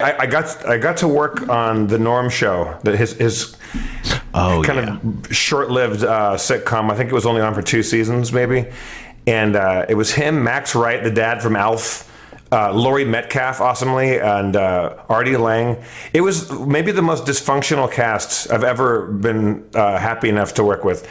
I got to work on the Norm show, his kind of short-lived sitcom. I think it was only on for 2 seasons, maybe. And it was him, Max Wright, the dad from Alf, Laurie Metcalf, awesomely, and Artie Lang. It was maybe the most dysfunctional cast I've ever been lucky enough to work with.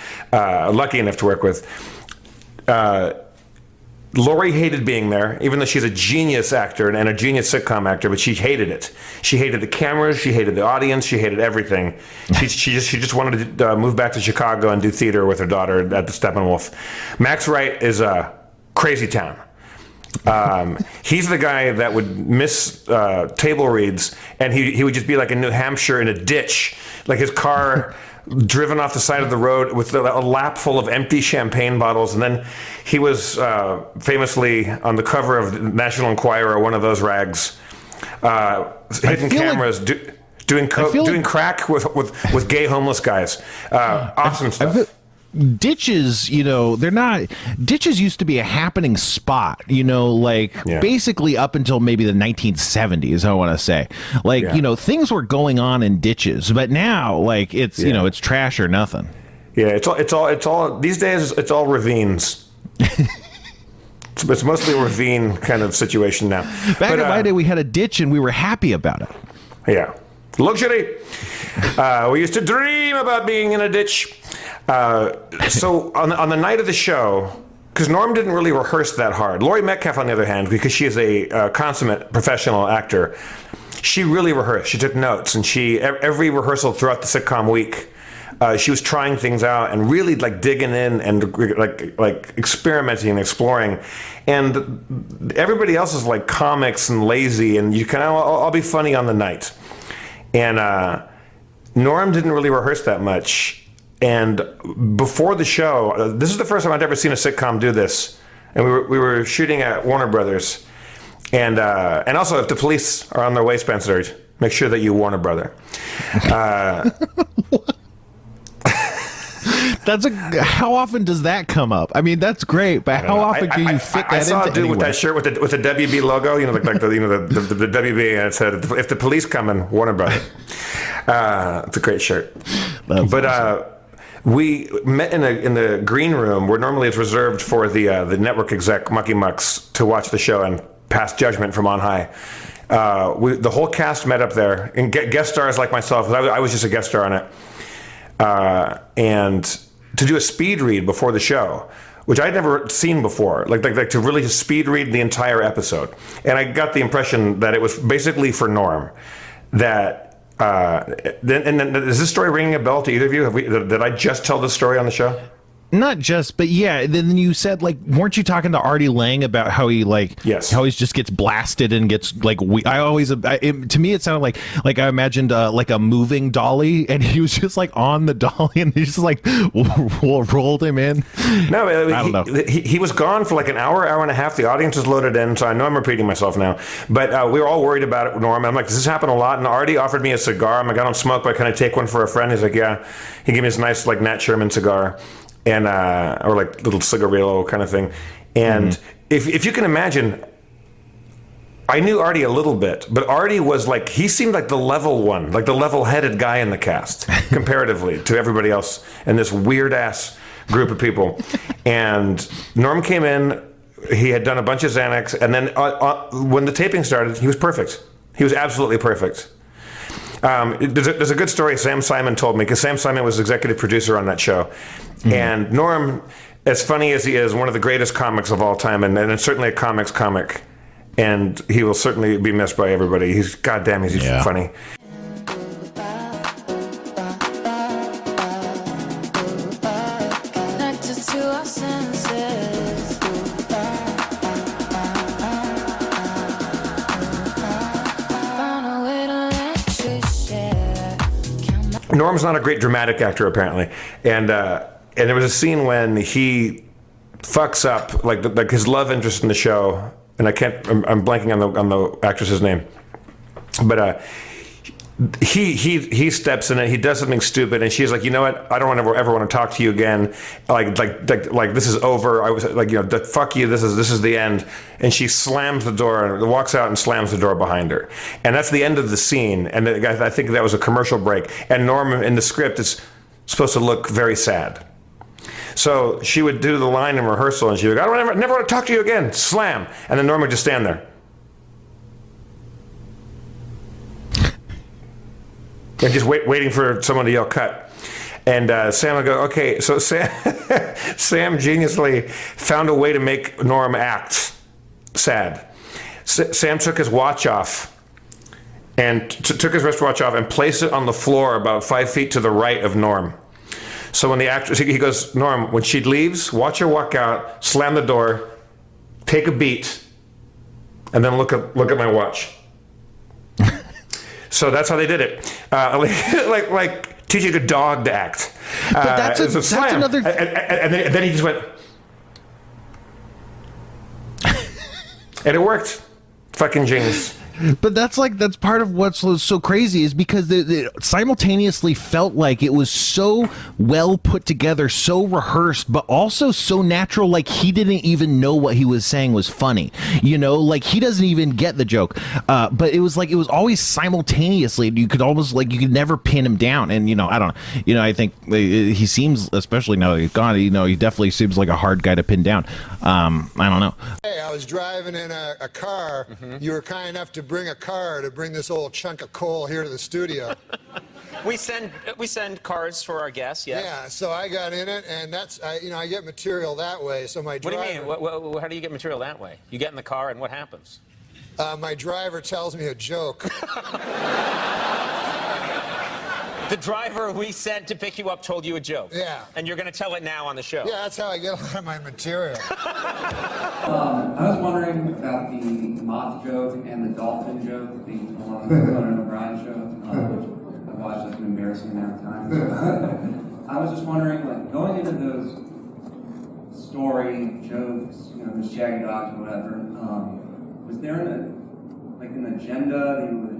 Laurie hated being there, even though she's a genius actor and a genius sitcom actor, but she hated it. She hated the cameras, she hated the audience, she hated everything. She just wanted to move back to Chicago and do theater with her daughter at the Steppenwolf. Max Wright is a crazy town. He's the guy that would miss table reads, and he would just be like in New Hampshire in a ditch, like his car driven off the side of the road with a lap full of empty champagne bottles. And then he was famously on the cover of the National Enquirer, one of those rags, hidden cameras, doing crack with gay homeless guys. Awesome stuff. Ditches, ditches used to be a happening spot, basically up until maybe the 1970s, I want to say. Things were going on in ditches, but now, it's trash or nothing. Yeah, it's all these days, it's all ravines. It's mostly a ravine kind of situation now. Back in my day, we had a ditch and we were happy about it. Yeah. Luxury. We used to dream about being in a ditch. So on the night of the show, because Norm didn't really rehearse that hard. Laurie Metcalf, on the other hand, because she is a consummate professional actor, she really rehearsed. She took notes, and every rehearsal throughout the sitcom week, she was trying things out and really digging in and experimenting and exploring. And everybody else is like comics and lazy, and you kind of I'll be funny on the night. And Norm didn't really rehearse that much. And before the show, this is the first time I'd ever seen a sitcom do this. And we were shooting at Warner Brothers. And also, if the police are on their way, Spencer, make sure that you warn a brother. How often does that come up? I mean, that's great, but how often can you fit that into? I saw a dude with that shirt with the WB logo, the WB, and it said, "If the police come in, warn a brother." It's a great shirt. We met in the green room where normally it's reserved for the network exec mucky mucks to watch the show and pass judgment from on high. The whole cast met up there, and guest stars like myself. I was just a guest star on it, and to do a speed read before the show, which I'd never seen before, like to really just speed read the entire episode. And I got the impression that it was basically for Norm. That then is this story ringing a bell to either of you? Did I just tell this story on the show? Not just, but yeah. Then you said, weren't you talking to Artie Lang about how he how he just gets blasted and gets to me it sounded like I imagined a moving dolly, and he was just on the dolly, and he just rolled him in. No, I don't know. He was gone for an hour and a half. The audience was loaded in, so I know I'm repeating myself now. But we were all worried about it, Norm. I'm like, does this happen a lot? And Artie offered me a cigar. I'm like, I don't smoke, but can I take one for a friend? He's like, yeah. He gave me this nice Nat Sherman cigar. And or little cigarillo kind of thing. And if you can imagine, I knew Artie a little bit, but Artie was he seemed like the level one, the level-headed guy in the cast comparatively to everybody else in this weird-ass group of people. And Norm came in, he had done a bunch of Xanax, and then when the taping started, he was perfect. He was absolutely perfect. There's a good story Sam Simon told me, because Sam Simon was executive producer on that show. And Norm, as funny as he is, one of the greatest comics of all time, and certainly a comic, and he will certainly be missed by everybody. He's funny. Norm's not a great dramatic actor, apparently, and there was a scene when he fucks up his love interest in the show, and I'm blanking on the actress's name, but he steps in it. He does something stupid, and she's like, you know what? I don't ever want to talk to you again. Like this is over. I was like, you know, fuck you. This is the end. And she slams the door and walks out and slams the door behind her. And that's the end of the scene. And I think that was a commercial break. And Norm in the script is supposed to look very sad. So she would do the line in rehearsal, and she would go, I don't never want to talk to you again. Slam. And then Norm would just stand there. And just waiting for someone to yell cut. And Sam would go, okay. So Sam geniusly found a way to make Norm act sad. Sam took his watch off and took his wristwatch off and placed it on the floor about 5 feet to the right of Norm. So when the actress, he goes, Norm, when she leaves, watch her walk out, slam the door, take a beat, and then look at my watch. So that's how they did it. Like teaching a dog to act. But that's another. And then he just went, and it worked. Fucking genius. But that's part of what's so crazy is because it simultaneously felt like it was so well put together, so rehearsed, but also so natural. Like he didn't even know what he was saying was funny, you know, like he doesn't even get the joke. But it was always simultaneously. You could almost you could never pin him down. And, you know, I don't know, you know, I think he seems, especially now that he's gone, you know, he definitely seems like a hard guy to pin down. I don't know. Hey, I was driving in a car. Mm-hmm. You were kind enough to bring a car to bring this old chunk of coal here to the studio. We send cars for our guests, yes. Yeah, so I got in it, and I get material that way. So my driver. What do you mean? How do you get material that way? You get in the car, and what happens? My driver tells me a joke. The driver we sent to pick you up told you a joke. Yeah. And you're going to tell it now on the show. Yeah, that's how I get a lot of my material. I was wondering about the moth joke and the dolphin joke, the Conan O'Brien show, which I've watched. It's an embarrassing amount of time. I was just wondering, like, going into those story jokes, you know, the shaggy dogs or whatever, was there an agenda that you were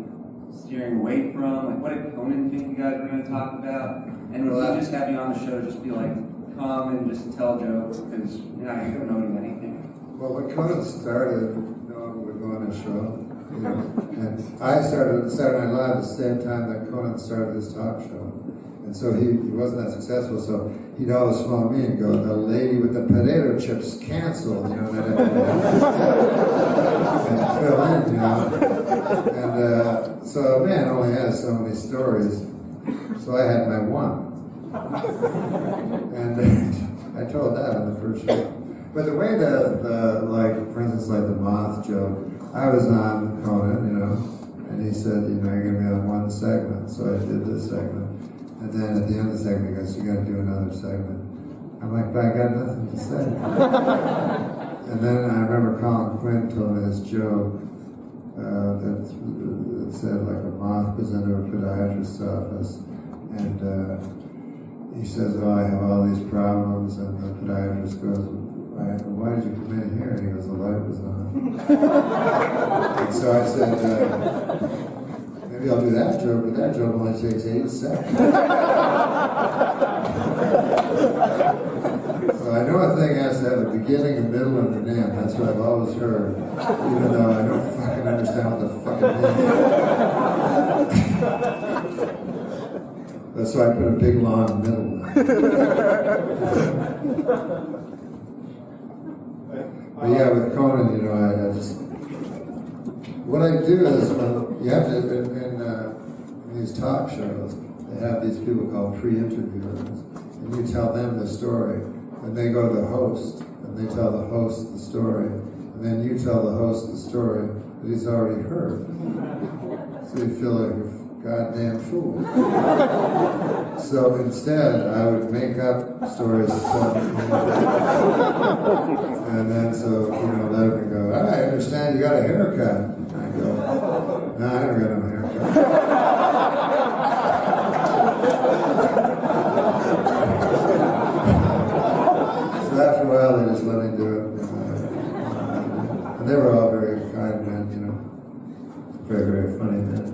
steering away from? Like, what did Conan think you guys were going to talk about? And would he just have you on the show just be like, come and just tell jokes because you don't know anything? Well, when Conan started, no one would go on his show. You know, and I started Saturday Night Live at the same time that Conan started his talk show. And so he wasn't that successful, so he'd always phone me and go, the lady with the potato chips canceled, you know, and fill in, you know. And so, man only has so many stories, so I had my one. And I told that on the first show. But the way for instance, like the moth joke, I was on Conan, you know, and he said, you know, you're going to be on one segment. So I did this segment. And then at the end of the segment, he goes, you got to do another segment. I'm like, but I got nothing to say. And then I remember Colin Quinn told me this joke that said, like, a moth goes into a podiatrist's office, and he says, oh, I have all these problems, and the podiatrist goes, why did you come in here? And he goes, the light was on. And so I said, maybe I'll do that joke, but that joke only takes 8 seconds. So I know a thing has to have a beginning, a middle, and an end. That's what I've always heard, even though I don't fucking understand what the fucking means. That's why I put a big, long middle. But yeah, with Conan, you know, I just... What I do is, you have to, in these talk shows, they have these people called pre-interviewers, and you tell them the story, and they go to the host, and they tell the host the story, and then you tell the host the story that he's already heard. So you feel like a goddamn fool. So instead, I would make up stories to tell them. And then so, you know, let them go, I understand you got a haircut. I go, no, I never got no haircut. So after a while, they just let me do it. And they were all very kind men, you know, very, very funny men.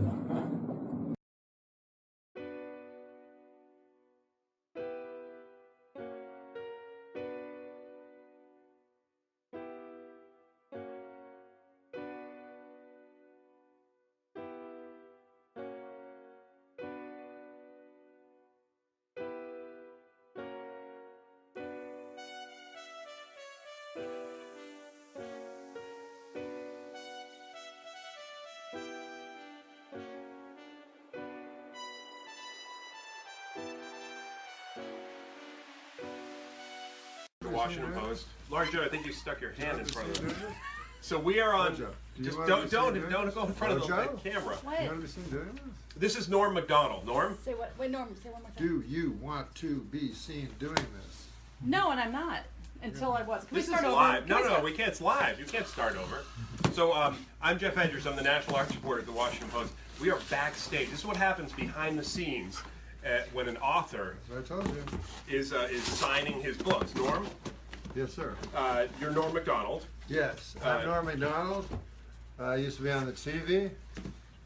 the Washington Post. Large Joe, I think you stuck your hand in front of it. So we are on. Just don't go in front of the camera. What? You want to be seen doing this? This is Norm Macdonald. Norm? Say what? Wait, Norm, say one more time. Do you want to be seen doing this? No, and I'm not. Until I was. Can This we start is over? live. No, we can't. It's live. You can't start over. So I'm Jeff Edgers. I'm the national arts reporter at the Washington Post. We are backstage. This is what happens behind the scenes when an author That's what I told you. is signing his books. Norm? Yes, sir. You're Norm Macdonald. Yes, I'm Norm Macdonald. I used to be on the TV,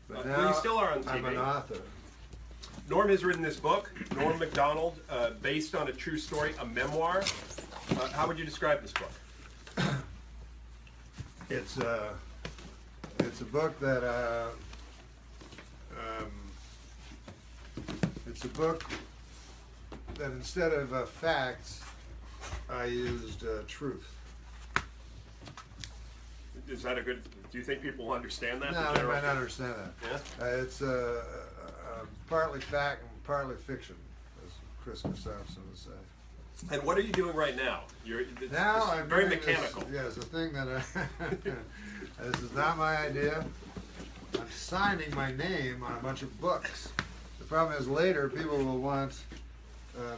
but now you still are on TV. I'm an author. Norm has written this book, Norm Macdonald, based on a true story, a memoir. How would you describe this book? It's a book that it's a book that instead of facts, I used truth. Is that a good? Do you think people will understand that? No, they might not understand that. Yeah. It's partly fact and partly fiction, as Chris Christopherson would say. And what are you doing right now? Now I'm very doing mechanical. This, yes, the thing that this is not my idea. I'm signing my name on a bunch of books. The problem is later people will want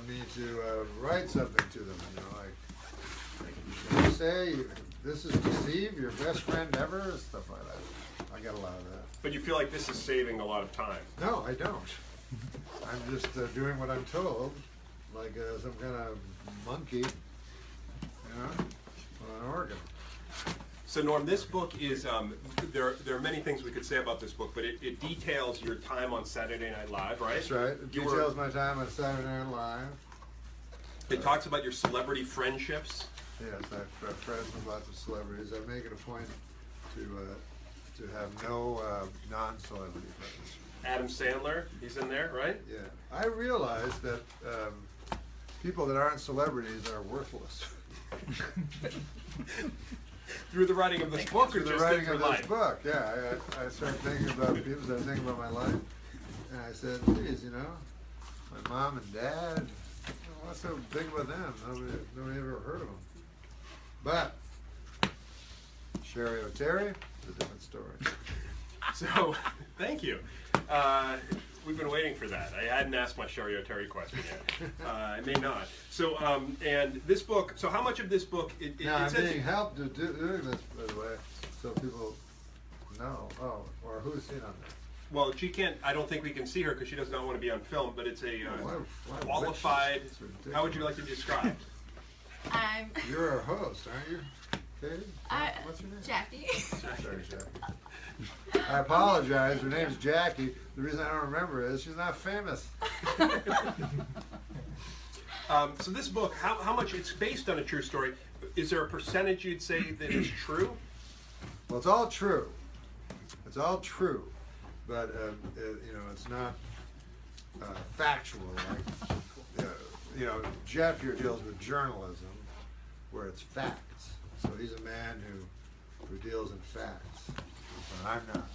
me to write something to them. You know, like you say this is Deceive, your best friend ever, stuff like that. I get a lot of that. But you feel like this is saving a lot of time. No, I don't. I'm just doing what I'm told, like some kind of monkey, you know, on an organ. So Norm, this book is, there are many things we could say about this book, but it details your time on Saturday Night Live, right? That's right. It details my time on Saturday Night Live. It talks about your celebrity friendships. Yes, I've friends with lots of celebrities. I make it a point to have no non-celebrity friends. Adam Sandler, he's in there, right? Yeah. I realize that people that aren't celebrities are worthless. Through the writing of this book, or Through the just writing in of your this life? book, yeah. I started thinking about people, started thinking about my life, and I said, geez, you know, my mom and dad, what's so big with them? Nobody ever heard of them. But Sherry O'Terry is a different story. So, thank you. We've been waiting for that. I hadn't asked my Sherry O'Terry question yet. I may not. So, and this book, so how much of this book, now, I'm being helped to doing this, by the way, so people know. Oh, or who's seen on this? well, she can't, I don't think we can see her because she does not want to be on film, but it's a What qualified, witches? It's ridiculous. how would you like to describe? You're our host, aren't you? Katie? What's your name? Jackie. Sorry, Jackie. I apologize. Her name's Jackie. The reason I don't remember is she's not famous. So this book, how much, it's based on a true story. Is there a percentage you'd say that is true? Well, it's all true. It's all true, but you know, it's not factual. Like you know, Jeff here deals with journalism, where it's facts. So he's a man who deals in facts. But I'm not.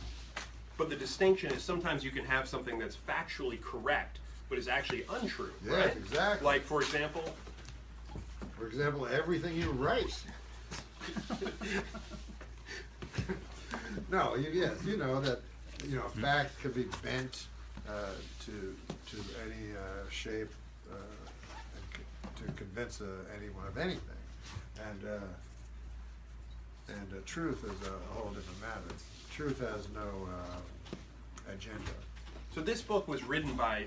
But the distinction is sometimes you can have something that's factually correct, but is actually untrue. Yes, right? exactly. Like, for example? For example, everything you write. No, yes, you know that, you know, facts can be bent to any shape and to convince anyone of anything, and truth is a whole different matter. Truth has no agenda. So this book was written by,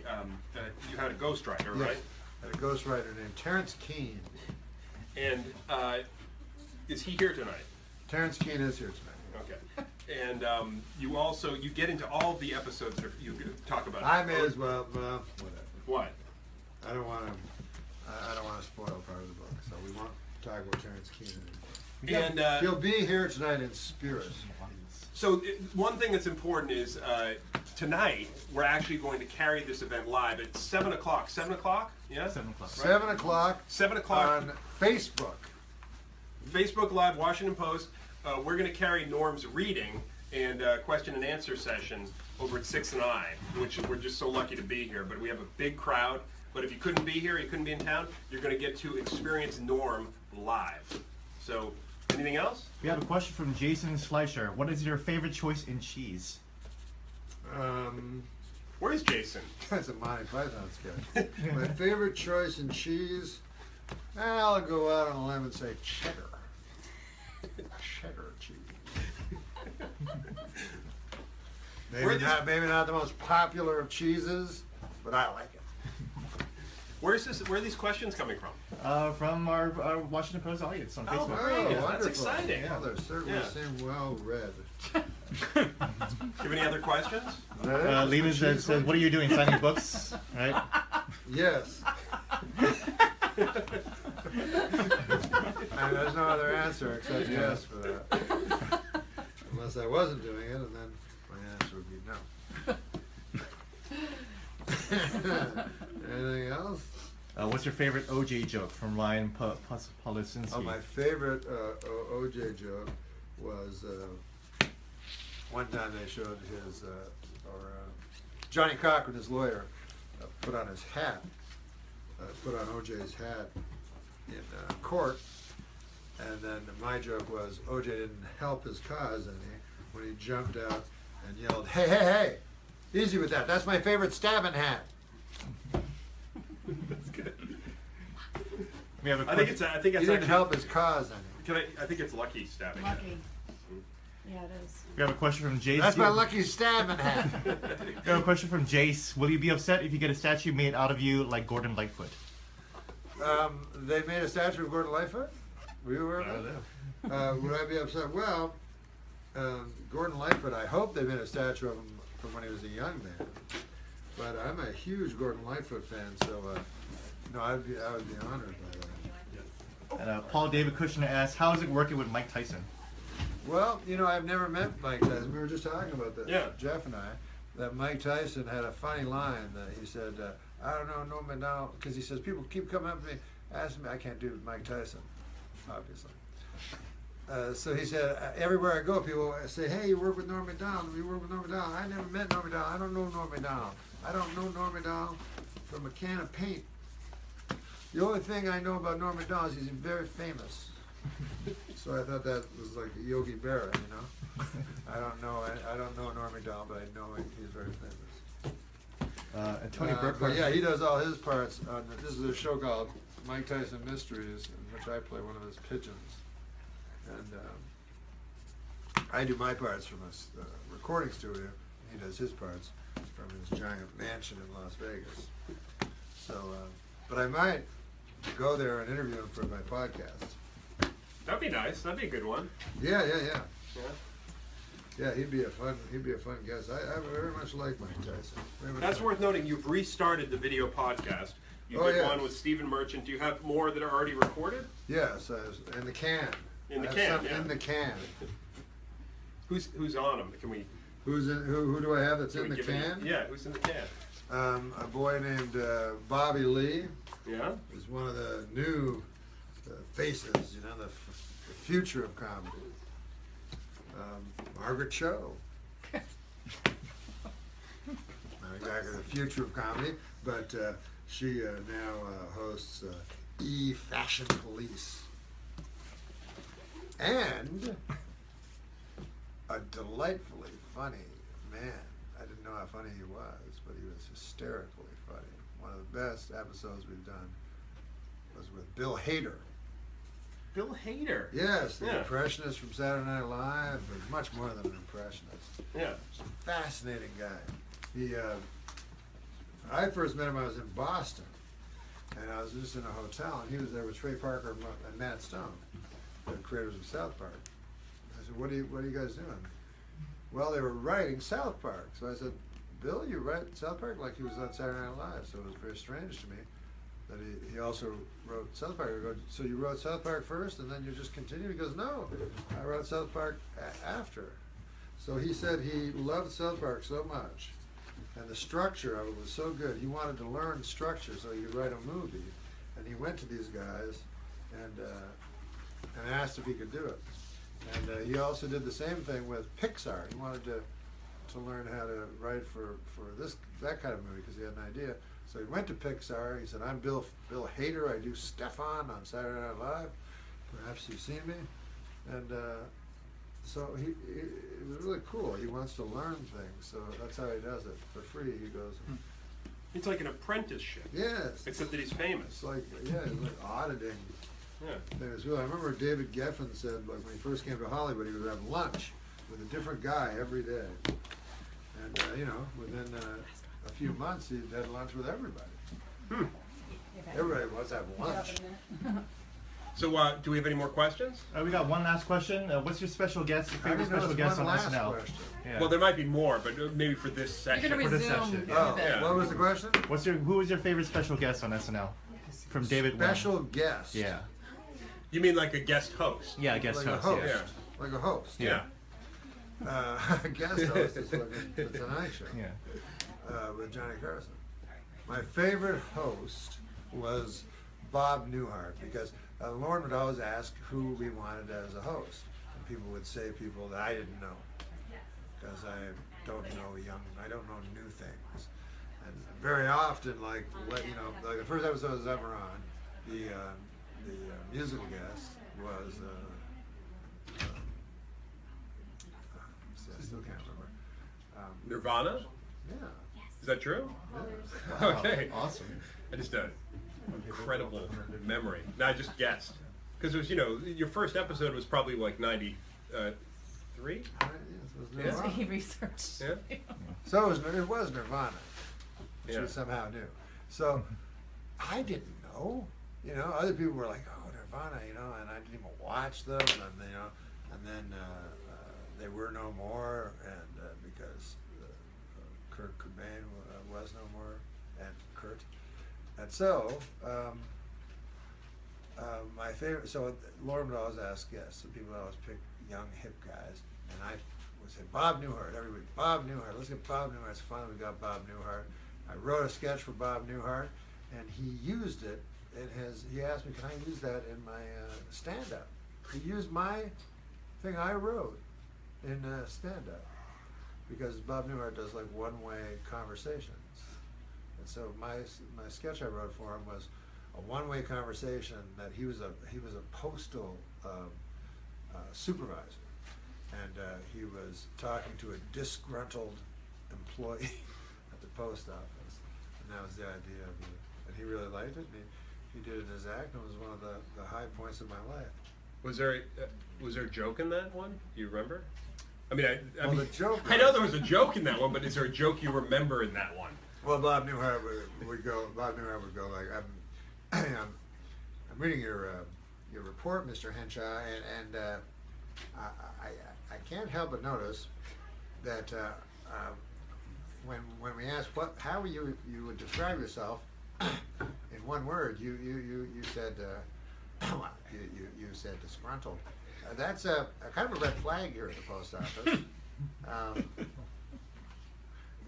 you had a ghostwriter, right? Yes, I had a ghostwriter named Terrence Keane. And is he here tonight? Terrence Keane is here tonight. Okay. And you also, you get into all of the episodes that you talk about. I may as well, whatever. What? I don't want to spoil part of the book, so we won't talk about Terrence Keane anymore. And He'll be here tonight in spirit. so one thing that's important is tonight we're actually going to carry this event live at 7 o'clock. 7 o'clock? Yeah? 7 o'clock. 7 o'clock. 7 o'clock. On Facebook. Facebook Live, Washington Post. We're going to carry Norm's reading and question and answer session over at 6 and I, which we're just so lucky to be here. But we have a big crowd. But if you couldn't be here, you couldn't be in town, you're going to get to experience Norm live. So, anything else? We have a question from Jason Schleicher. What is your favorite choice in cheese? Where's Jason? That's a Monty Python sketch. My favorite choice in cheese, I'll go out on a limb and say cheddar. Cheddar cheese. Maybe not the most popular of cheeses, but I like it. Where are these questions coming from? From our Washington Post audience on Facebook. Oh, That's wonderful. exciting. Well, they certainly seem well read. Do you have any other questions? Lena says, "What are you doing? Signing books?" Right? Yes. And there's no other answer except yes for that. Unless I wasn't doing it, and then my answer would be no. Anything else? What's your favorite OJ joke from Ryan Policinski? Oh, my favorite OJ joke was one time they showed his, Johnny Cochran, his lawyer, put on his hat, put on OJ's hat in court, and then my joke was OJ didn't help his cause any when he jumped out and yelled, "Hey, hey, hey! Easy with that. That's my favorite stabbing hat." That's good. We have a I think it's He didn't help his cause any. I think it's lucky stabbing. Lucky. Yeah, it is. We have a question from Jace. That's my lucky stabbing hat. We have a question from Jace. Will you be upset if you get a statue made out of you like Gordon Lightfoot? They made a statue of Gordon Lightfoot? Were you aware of that? Would I be upset? Well, Gordon Lightfoot, I hope they made a statue of him from when he was a young man. But I'm a huge Gordon Lightfoot fan, so no, I would be honored by that. And Paul David Kushner asks, "How is it working with Mike Tyson?" Well, I've never met Mike Tyson. We were just talking about this, Yeah. Jeff and I, that Mike Tyson had a funny line that he said, I don't know, Norm Macdonald, because he says, people keep coming up to me, asking me, I can't do Mike Tyson, obviously. So he said, everywhere I go, people say, hey, you work with Norm Macdonald, you work with Norm Macdonald. I never met Norm Macdonald, I don't know Norm Macdonald. I don't know Norm Macdonald from a can of paint. The only thing I know about Norm Macdonald is he's very famous. So I thought that was like Yogi Berra, I don't know Norm Macdonald, but I know he's very famous. And Tony Burke. But yeah, he does all his parts on this is a show called Mike Tyson Mysteries, in which I play one of his pigeons. And I do my parts from a recording studio. He does his parts from his giant mansion in Las Vegas. So, but I might go there and interview him for my podcast. That'd be nice. That'd be a good one. Yeah. Yeah. Yeah, he'd be a fun guest. I very much like Mike Tyson. That's worth noting. You've restarted the video podcast. You did one with Stephen Merchant. Do you have more that are already recorded? Yes, in the can. In the can, yeah. In the can. Who's on them? Can we? Who do I have that's in the give can? Yeah, who's in the can? A boy named Bobby Lee. Yeah. Is one of the new faces, the future of comedy. Margaret Cho. Not exactly the future of comedy, but she now hosts Fashion Police. And a delightfully funny man. I didn't know how funny he was, but he was hysterically funny. One of the best episodes we've done was with Bill Hader. Bill Hader. Yes, the impressionist from Saturday Night Live, but much more than an impressionist. Yeah. He's a fascinating guy. I first met him, I was in Boston, and I was just in a hotel, and he was there with Trey Parker and Matt Stone, the creators of South Park. I said, what are you guys doing? Well, they were writing South Park. So I said, Bill, you write South Park? Like he was on Saturday Night Live. So it was very strange to me that he also wrote South Park. I go, so you wrote South Park first and then you just continued? He goes, no, I wrote South Park after. So he said he loved South Park so much, and the structure of it was so good, he wanted to learn structure so he could write a movie. And he went to these guys and asked if he could do it. And he also did the same thing with Pixar. He wanted to learn how to write for that kind of movie because he had an idea. So he went to Pixar. He said, I'm Bill Hader. I do Stefan on Saturday Night Live. Perhaps you've seen me. And so it was really cool. He wants to learn things, so that's how he does it for free. He goes. It's like an apprenticeship. Yes. Except that he's famous. It's like it's like auditing. Yeah. Things. Well, I remember David Geffen said, like when he first came to Hollywood, he would have lunch with a different guy every day, and within a few months, he had lunch with everybody. Everybody wants to have lunch. So, do we have any more questions? We got one last question. What's your special guest? Your favorite special guest on SNL? Yeah. Well, there might be more, but maybe for this session. You're gonna For this resume. session. Oh, Yeah. what was the question? Who was your favorite special guest on SNL? From David Wynn. Special guest. Yeah. You mean like a guest host? Yeah, guest Like host. a host. Yeah. Like a host. Yeah. Guest host is like the Tonight Show. Yeah. With Johnny Carson. My favorite host was Bob Newhart because Lauren would always ask who we wanted as a host, and people would say people that I didn't know because I don't know new things, and very often like the first episode I was ever on, the musical guest was I still can't remember. Nirvana? Yeah. Is that true? Yeah. Okay. Awesome. I just incredible memory. No, I just guessed because it was your first episode was probably like 93. Yes, it was Yeah. Nirvana. He researched. Yeah. So it was Nirvana. Which Yeah. we somehow knew. So I didn't know. Other people were like, "Oh, Nirvana," and I didn't even watch them, and then they were no more, and because Kurt Cobain was no more, and Kurt, and so my favorite. So Lauren would always ask guests, so people would always pick young hip guys, and I would say Bob Newhart every week. Bob Newhart, let's get Bob Newhart. So finally we got Bob Newhart. I wrote a sketch for Bob Newhart, and he used it in his. He asked me, "Can I use that in my stand-up?" He used my thing I wrote in stand-up because Bob Newhart does like one-way conversations, and so my sketch I wrote for him was a one-way conversation that he was a postal supervisor, and he was talking to a disgruntled employee at the post office, and that was the idea of it. And he really liked it, and he did it in his act, and it was one of the high points of my life. Was there a joke in that one? Do you remember? I mean, The joke. I know there was a joke in that one, but is there a joke you remember in that one? Well, Bob Newhart would go. Bob Newhart would go like, "I'm reading your report, Mr. Henshaw, and I can't help but notice that when we asked how you would describe yourself in one word, you said you said disgruntled. That's a kind of a red flag here at the post office.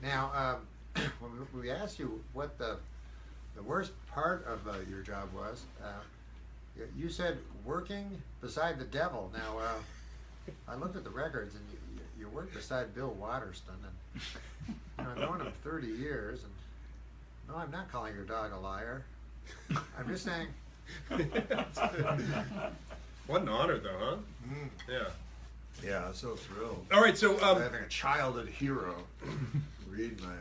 Now, when we asked you what the worst part of your job was, you said working beside the devil. Now, I looked at the records, and you worked beside Bill Waterston, and I've known him 30 years, and no, I'm not calling your dog a liar. I'm just saying. What an honor, though, huh? Mm. Yeah. Yeah, I'm so thrilled. All right, so having a childhood hero read my.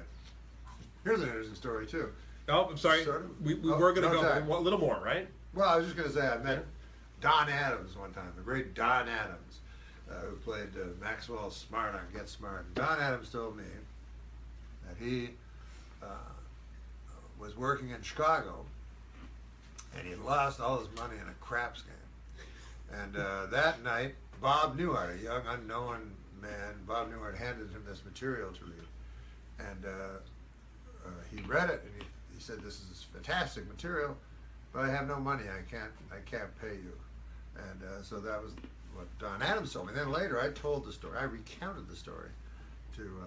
Here's an interesting story too. Oh, I'm sorry. Sort of. We were going to sorry. go a little more, right? Well, I was just going to say I met Don Adams one time, the great Don Adams, who played Maxwell Smart on Get Smart. And Don Adams told me that he was working in Chicago, and he lost all his money in a craps game. And that night, Bob Newhart, a young unknown man, Bob Newhart handed him this material to read, and he read it, and he said, "This is fantastic material, but I have no money. I can't pay you." And so that was what Don Adams told me. Then later, I told the story. I recounted the story to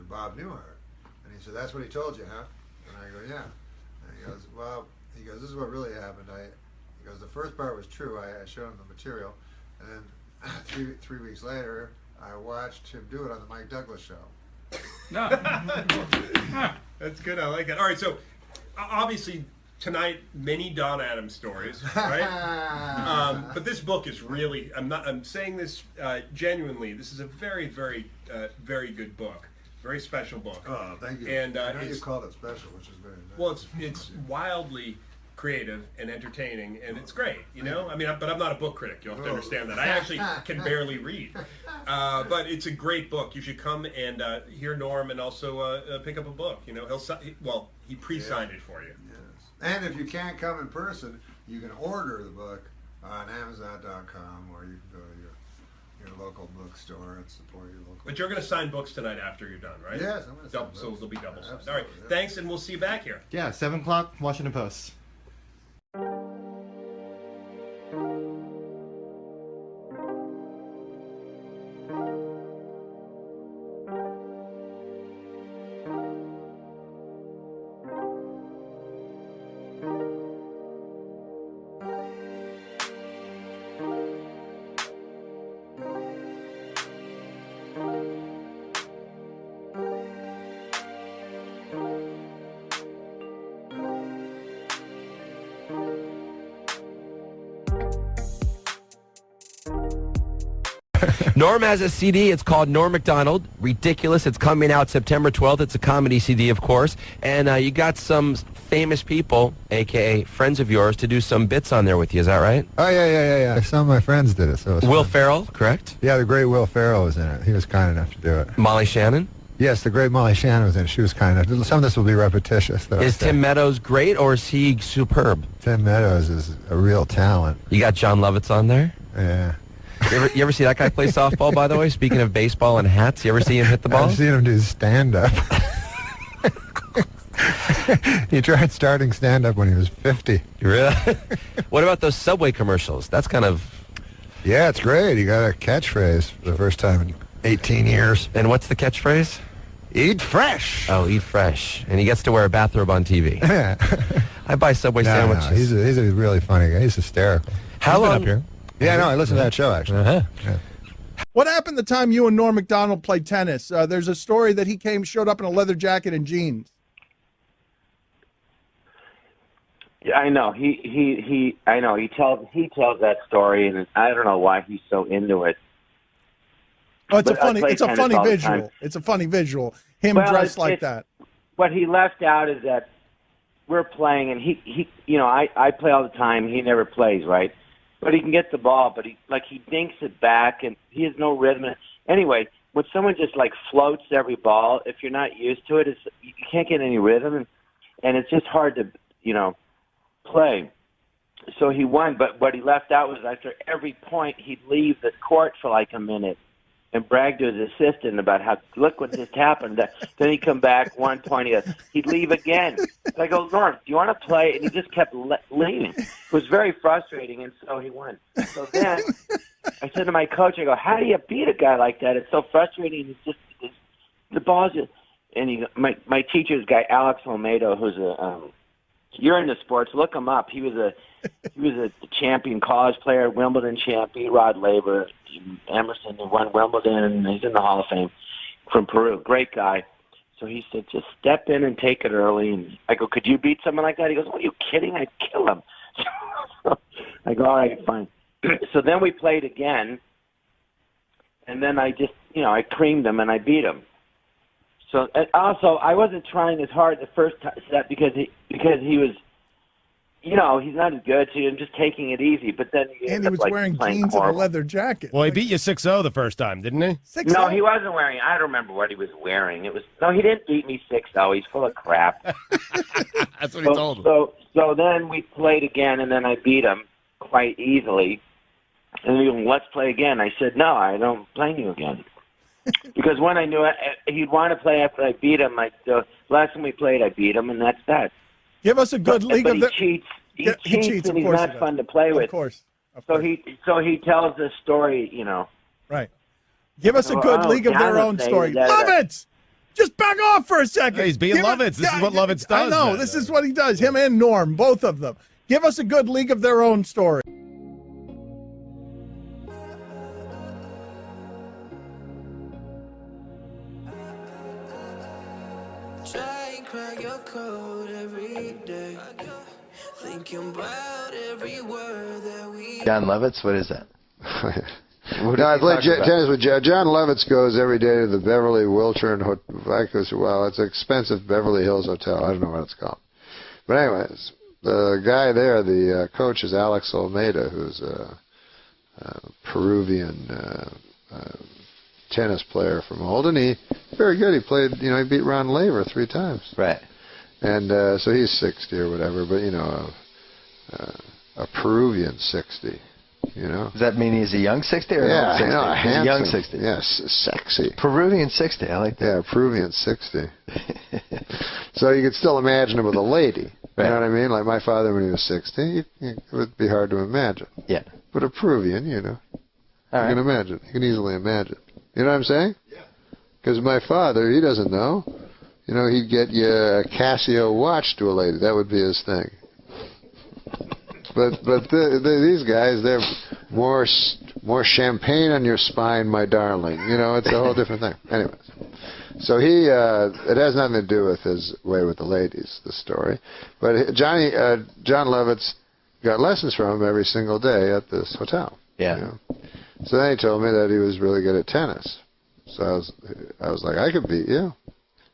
Bob Newhart, and he said, "That's what he told you, huh?" And I go, "Yeah." And he goes, "Well," he goes, "this is what really happened. He goes, the first part was true. I showed him the material, and then three weeks later, I watched him do it on the Mike Douglas show." That's good. I like that. All right, so obviously tonight many Don Adams stories, right? But this book is really, I'm saying this genuinely, this is a very, very, very good book. Very special book. Oh, thank you. And I know you called it special, which is very nice. well, it's wildly creative and entertaining, and it's great, you know? I mean, but I'm not a book critic. You'll have to understand that. I actually can barely read. But it's a great book. You should come and hear Norm and also pick up a book. You know, he pre-signed it for you. Yes. And if you can't come in person, you can order the book on Amazon.com, or you can go to your local bookstore and support your local. But you're going to sign books tonight after you're done, right? Yes, I'm going to sign So books. there'll be double signed. Absolutely, All right. yeah. Thanks, and we'll see you back here. Yeah, 7 o'clock, Washington Post. Norm has a CD. It's called Norm Macdonald. Ridiculous. It's coming out September 12th. It's a comedy CD, of course. And you got some famous people, a.k.a. friends of yours, to do some bits on there with you. Is that right? Oh, yeah. Some of my friends did it. So it was Will fun. Ferrell, correct? Yeah, the great Will Ferrell was in it. He was kind enough to do it. Molly Shannon? Yes, the great Molly Shannon was in it. She was kind enough. Some of this will be repetitious. Though, Is Tim Meadows great, or is he superb? Tim Meadows is a real talent. You got John Lovitz on there? Yeah. You ever see that guy play softball, by the way? Speaking of baseball and hats, you ever see him hit the ball? I've seen him do stand-up. He tried starting stand-up when he was 50. Really? What about those Subway commercials? That's kind of... Yeah, it's great. He got a catchphrase for the first time in 18 years. And what's the catchphrase? Eat fresh. Oh, eat fresh. And he gets to wear a bathrobe on TV. I buy Subway sandwiches. No, he's a really funny guy. He's hysterical. How long... Up here. Yeah, no, I listened to that show, actually. Uh-huh. Yeah. What happened the time you and Norm Macdonald played tennis? There's a story that he showed up in a leather jacket and jeans. Yeah, I know. I know. He tells that story, and I don't know why he's so into it. Oh, it's But I play a tennis funny all the visual. time. It's a funny visual. Him Well, dressed like that. What he left out is that we're playing, and he I play all the time. He never plays, right? But he can get the ball, but he dinks it back, and he has no rhythm. Anyway, when someone just floats every ball, if you're not used to it, you can't get any rhythm, and it's just hard to play. So he won, but what he left out was after every point he'd leave the court for a minute and brag to his assistant about how, look what just happened. Then he'd come back 1 point, he'd leave again. So I go, Norm, do you want to play? And he just kept leaving. It was very frustrating, and so he won. So then I said to my coach, I go, how do you beat a guy like that? It's so frustrating. The ball's just, and my teacher's guy, Alex Olmedo, who's you're into sports, look him up. He was a champion college player, Wimbledon champion, Rod Laver, Emerson, who won Wimbledon, and he's in the Hall of Fame from Peru. Great guy. So he said, just step in and take it early. And I go, could you beat someone like that? He goes, are you kidding? I'd kill him. I go, all right, fine. So then we played again, and then I just, I creamed him and I beat him. So also, I wasn't trying as hard the first set because he was, he's not as good, so I'm just taking it easy. But then And he was wearing jeans and a leather jacket. Well, he beat you 6-0 the first time, didn't he? 6-0? No, he wasn't wearing. I don't remember what he was wearing. He didn't beat me 6-0. He's full of crap. That's what he told him. So then we played again, and then I beat him quite easily. And he goes, let's play again. I said, no, I don't play you again. Because when I knew he'd want to play after I beat him, last time we played, I beat him, and that's that. Give us a good league but of the. He cheats, cheats, and of he's course not he does. fun to play with. Of course. So he tells this story, Right. Give us a good league of their own story. Lovitz! Just back off for a second. Yeah, he's being Lovitz. This is what Lovitz does. I know. man. This is what he does. Him and Norm, both of them. Give us a good league of their own story. Try and crack your code every day. John Lovitz, what is that? No, I played tennis with John Lovitz. Goes every day to the Beverly Wilshire well, it's an expensive Beverly Hills hotel. I don't know what it's called. But anyways, the guy there, the coach, is Alex Olmeida, who's a Peruvian tennis player from old, and he's very good. He played, he beat Ron Laver 3 times. Right. And so he's 60 or whatever, but a Peruvian 60. Does that mean he's a young 60 or yeah, an old 60? A young 60. Yes, sexy. Peruvian 60, I like that. Yeah, Peruvian 60. So you could still imagine him with a lady. Right. You know what I mean? Like my father when he was 60, it would be hard to imagine. Yeah. But a Peruvian, you can imagine. You can easily imagine. You know what I'm saying? Yeah. Because my father, he doesn't know. He'd get you a Casio watch to a lady. That would be his thing. But these guys, they're more champagne on your spine, my darling. It's a whole different thing. Anyways, so it has nothing to do with his way with the ladies, the story. But John Lovitz got lessons from him every single day at this hotel. Yeah. So then he told me that he was really good at tennis. So I was like, I could beat you.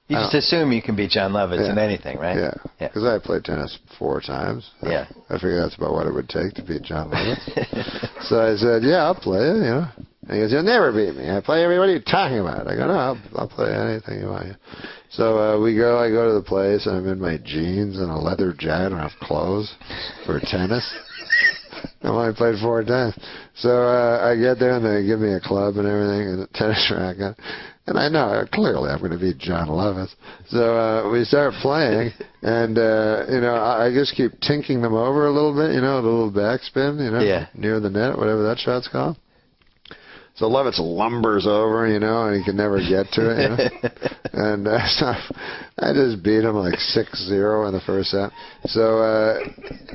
You just assume you can beat John Lovitz in anything, right? Yeah. Because I played tennis 4 times. Yeah. I figured that's about what it would take to beat John Lovitz. So I said, yeah, I'll play it, And he goes, you'll never beat me. I play every, what are you talking about? I go, no, I'll play anything you want. So I go to the place, and I'm in my jeans and a leather jacket. I don't have clothes for tennis. I only played 4 times. So I get there, and they give me a club and everything and a tennis racket. And I know, clearly, I'm going to beat John Lovitz. So we start playing, and, I just keep tinking them over a little bit, the little backspin, near the net, whatever that shot's called. So Lovitz lumbers over, and he can never get to it, And so I just beat him like 6-0 in the first set. So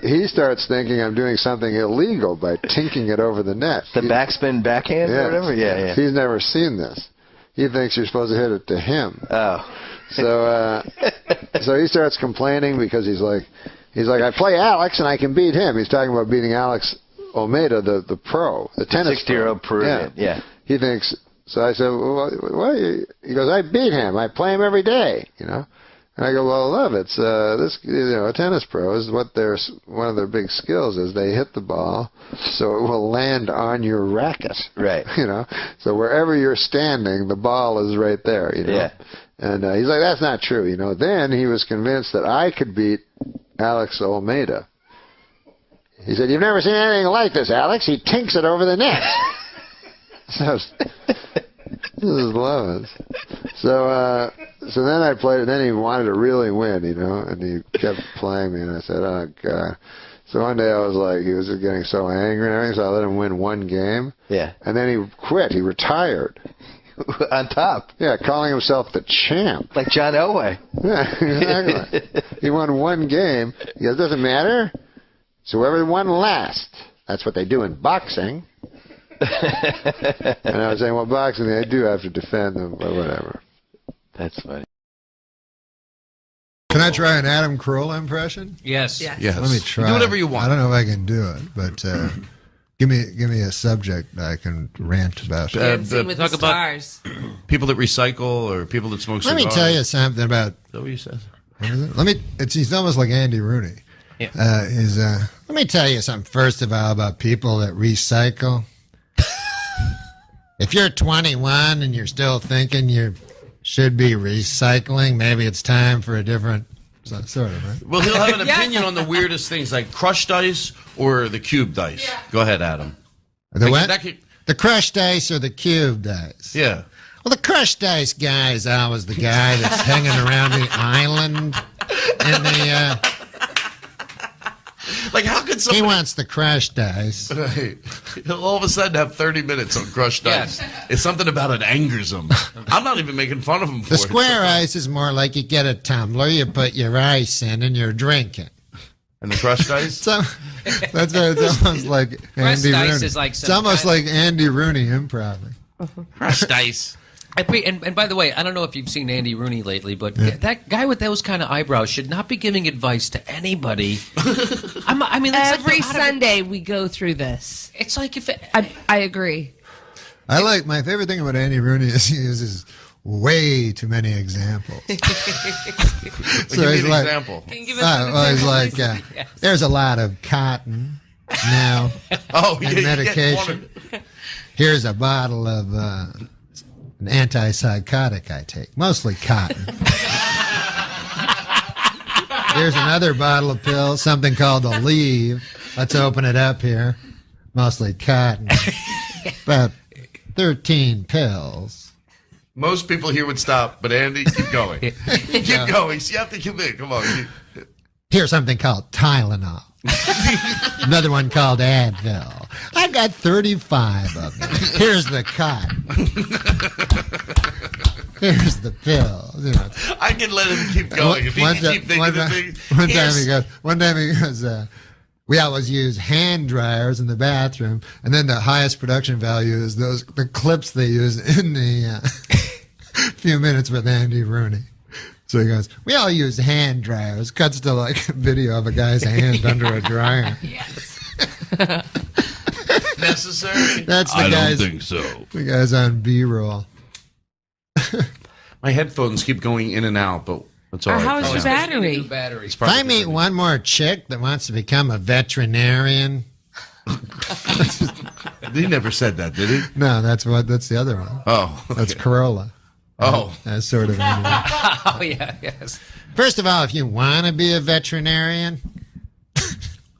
he starts thinking I'm doing something illegal by tinking it over the net. The backspin backhand or whatever? Yeah. He's never seen this. He thinks you're supposed to hit it to him. Oh. So he starts complaining because he's like, I play Alex and I can beat him. He's talking about beating Alex Olmeida, the pro, the tennis 60-year-old Peruvian. Yeah. He thinks. So I said, well, what? He goes, I beat him. I play him every day. And I go, well, Lovitz, this, a tennis pro is one of their big skills is they hit the ball so it will land on your racket. Right. So wherever you're standing, the ball is right there. Yeah. And he's like, that's not true. Then he was convinced that I could beat Alex Olmeida. He said, you've never seen anything like this, Alex. He tinks it over the net. So this is Lovitz. So then I played, and then he wanted to really win, and he kept playing me, and I said, oh, God. So one day I was like, he was just getting so angry and everything, so I let him win 1 game. Yeah. And then he quit. He retired. On top. Yeah, calling himself the champ. Like John Elway. Yeah, exactly. He won 1 game. He goes, doesn't matter. So whoever won last. That's what they do in boxing. And I was saying, well, boxing, they do have to defend them, but whatever. That's funny. Can I try an Adam Carolla impression? Yes. Let me try. Do whatever you want. I don't know if I can do it, but give me a subject I can rant about. Dancing with the stars. People that recycle or people that smoke cigars. Let me tell you something about. Is that what you said? What is it? He's almost like Andy Rooney. Yeah. Let me tell you something first of all about people that recycle. If you're 21 and you're still thinking you should be recycling, maybe it's time for a different sort of, right? Well, he'll have an opinion on the weirdest things, like crushed ice or the cubed ice. Yeah. Go ahead, Adam. The what? The crushed ice or the cubed ice? Yeah. Well, the crushed ice guy is always the guy that's hanging around the island in the... Like, how could somebody... He wants the crushed ice. Right. He'll all of a sudden have 30 minutes on crushed ice. It's something about it angers him. I'm not even making fun of him for it. The square ice is more like you get a tumbler, you put your ice in, and you're drinking. And the crushed ice? That's it's almost like Andy Rooney. Is like it's almost like Andy Rooney improv. Crushed ice. And by the way, I don't know if you've seen Andy Rooney lately, but that guy with those kind of eyebrows should not be giving advice to anybody. I mean, that's every Sunday we go through this. It's like if I agree. I like my favorite thing about Andy Rooney is he uses way too many examples. Give me an example. Can you give us he's like, there's a lot of cotton now and medication. Here's a bottle of an antipsychotic I take, mostly cotton. Here's another bottle of pills, something called Aleve. Let's open it up here. Mostly cotton. About 13 pills. Most people here would stop, but Andy, keep going. Keep going. You have to commit. Come on. Here's something called Tylenol. Another one called Advil. I've got 35 of them. Here's the cotton. Here's the pills. You know. I can let him keep going. If he can keep thinking of things. One time he goes, we always use hand dryers in the bathroom, and then the highest production value is the clips they use in the Few Minutes with Andy Rooney. So he goes, we all use hand dryers. Cuts to like a video of a guy's hand under a dryer. Yes. Necessary? That's the I guy's, don't think so. The guy's on B-roll. My headphones keep going in and out, but that's all right. How's your battery? If I meet one more chick that wants to become a veterinarian. He never said that, did he? No, that's the other one. Oh. Okay. That's Corolla. Oh. That's sort of. Oh, yeah, yes. First of all, if you want to be a veterinarian.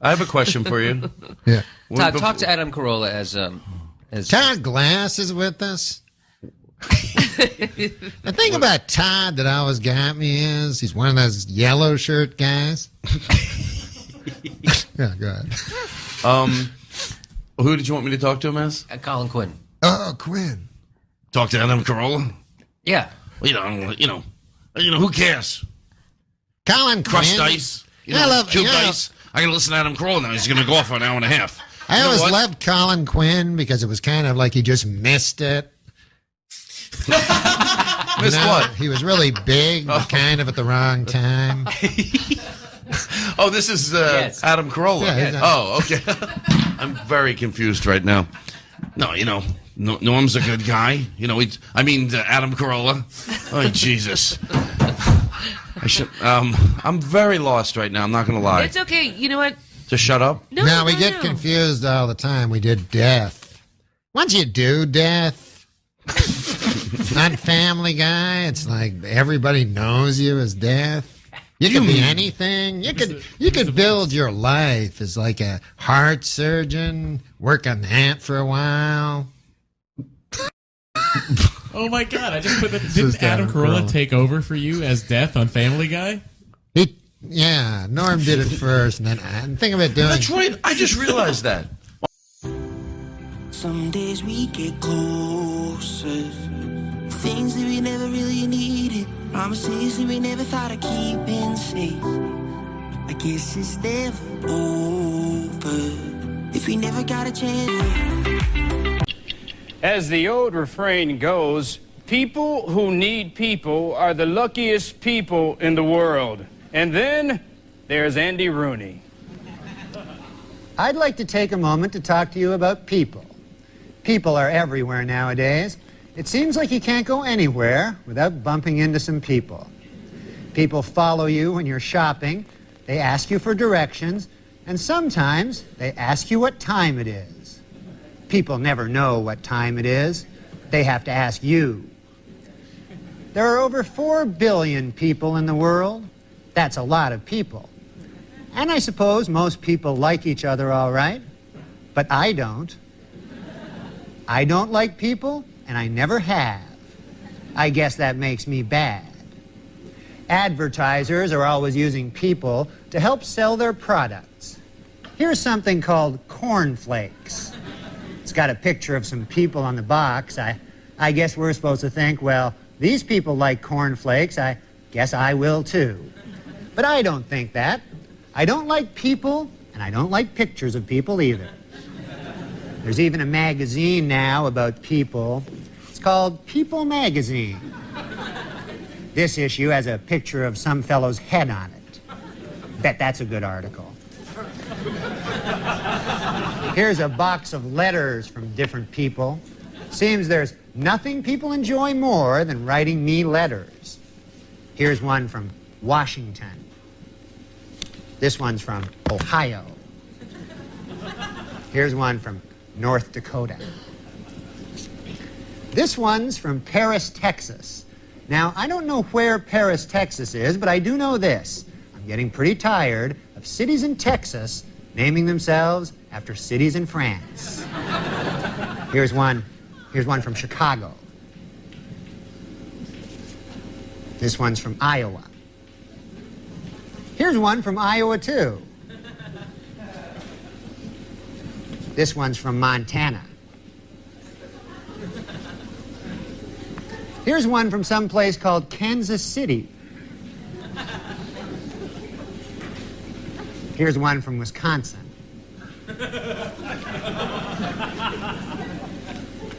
I have a question for you. Yeah. Todd, talk to Adam Carolla as Todd Glass is with us. The thing about Todd that always got me is he's one of those yellow shirt guys. Yeah, go ahead. Who did you want me to talk to him as? Colin Quinn. Oh, Quinn. Talk to Adam Carolla? Yeah. Well, you know, who cares? Colin Crushed Quinn. ice. Cubed ice. I gotta listen to Adam Carolla now. He's gonna go off for an hour and a half. I always loved Colin Quinn because it was kind of like he just missed it. Missed what? He was really big, but kind of at the wrong time. Oh, this is Adam Carolla. Yeah, oh, okay. I'm very confused right now. No, Norm's a good guy. Adam Carolla. Oh, Jesus. I'm very lost right now. I'm not going to lie. It's okay. You know what? Just shut up? No, we get confused all the time. We did death. Once you do death, on Family Guy, it's like everybody knows you as death. You could be anything. You could build your life as like a heart surgeon, work on that for a while. Oh my God! I just put that. Didn't Adam Carolla take over for you as Death on Family Guy? Yeah, Norm did it first, and then I think of it doing. That's right. I just realized that. Some days we get closer. Things that we never really needed. Promises that we never thought of keeping safe. I guess it's never over if we never got a chance. As the old refrain goes, people who need people are the luckiest people in the world. And then there's Andy Rooney. I'd like to take a moment to talk to you about people. People are everywhere nowadays. It seems like you can't go anywhere without bumping into some people. People follow you when you're shopping, they ask you for directions, and sometimes they ask you what time it is. People never know what time it is. They have to ask you. There are over 4 billion people in the world. That's a lot of people. And I suppose most people like each other all right, but I don't. I don't like people, and I never have. I guess that makes me bad. Advertisers are always using people to help sell their products. Here's something called cornflakes. It's got a picture of some people on the box. I guess we're supposed to think, well, these people like cornflakes. I guess I will too. But I don't think that. I don't like people, and I don't like pictures of people either. There's even a magazine now about people. It's It's called People Magazine. This issue has a picture of some fellow's head on it. Bet that's a good article. Here's a box of letters from different people. Seems there's nothing people enjoy more than writing me letters. Here's one from Washington. This one's from Ohio. Here's one from North Dakota. This one's from Paris, Texas. Now, I don't know where Paris, Texas is, but I do know this. I'm getting pretty tired of cities in Texas naming themselves after cities in France. Here's one from Chicago. This one's from Iowa. Here's one from Iowa, too. This one's from Montana. Here's one from some place called Kansas City. Here's one from Wisconsin.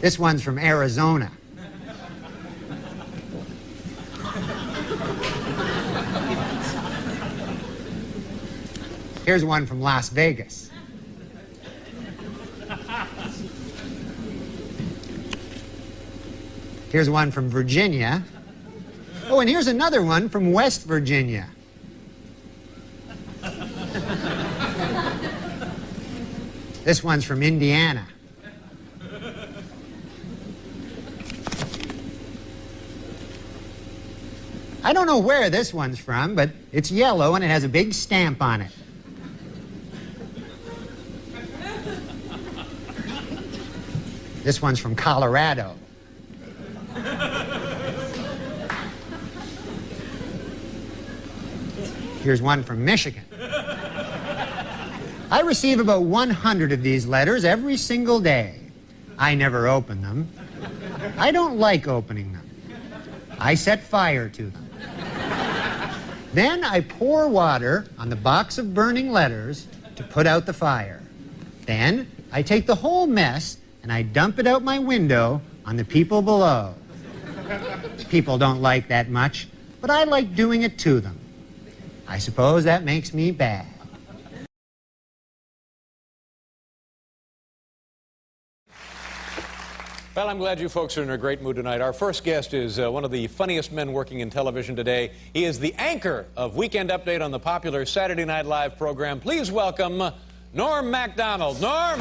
This one's from Arizona. Here's one from Las Vegas. Here's one from Virginia. Oh, and here's another one from West Virginia. This one's from Indiana. I don't know where this one's from, but it's yellow and it has a big stamp on it. This one's from Colorado. Here's one from Michigan. I receive about 100 of these letters every single day. I never open them. I don't like opening them. I set fire to them. Then I pour water on the box of burning letters to put out the fire. Then I take the whole mess and I dump it out my window on the people below. People don't like that much, but I like doing it to them. I suppose that makes me bad. Well, I'm glad you folks are in a great mood tonight. Our first guest is one of the funniest men working in television today. He is the anchor of Weekend Update on the popular Saturday Night Live program. Please welcome Norm Macdonald. Norm!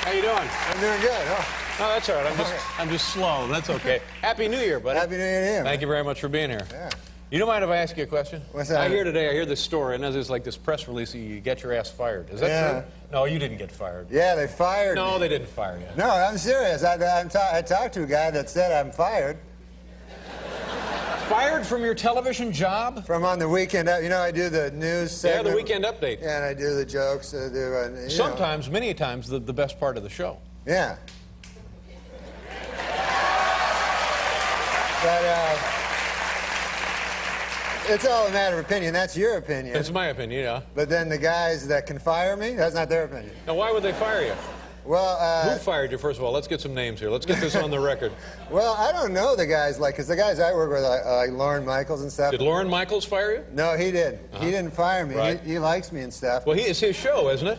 How you doing? I'm doing good. Oh. No, that's all right. I'm just slow. That's okay. Happy New Year, buddy. Happy New Year to you. Thank you very much for being here. Yeah. You don't mind if I ask you a question? What's that? I hear this story, and there's like this press release that you get your ass fired. Is that true? No, you didn't get fired. Yeah, they fired me. No, they didn't fire you. No, I'm serious. I talked to a guy that said I'm fired. Fired from your television job? From on the weekend, you know, I do the news segment. Yeah, the Weekend Update. Yeah, and I do the jokes. Sometimes, many times, the best part of the show. Yeah. But it's all a matter of opinion. That's your opinion. It's my opinion, yeah. But then the guys that can fire me, that's not their opinion. Now, why would they fire you? Well, who fired you, first of all? Let's get some names here. Let's get this on the record. Well, I don't know the guys, because the guys I work with, like Lorne Michaels and stuff. Did Lorne Michaels fire you? No, he didn't. He didn't fire me. Right. He likes me and stuff. Well, it's his show, isn't it?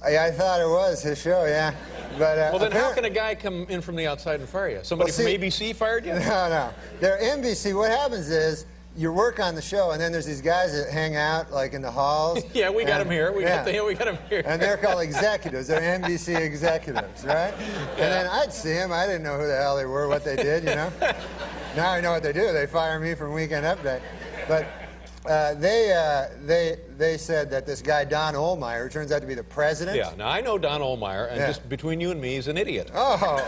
I thought it was his show, yeah. But, well, then how can a guy come in from the outside and fire you? Somebody from ABC fired you? No. They're NBC. What happens is you work on the show, and then there's these guys that hang out, like, in the halls. Yeah, we got them here. We got them here. And they're called executives. They're NBC executives, right? And then I'd see them. I didn't know who the hell they were, what they did, you know? Now I know what they do. They fire me from Weekend Update. But they said that this guy, Don Ohlmeyer, who turns out to be the president. Yeah, now I know Don Ohlmeyer, and just between you and me, he's an idiot. Oh.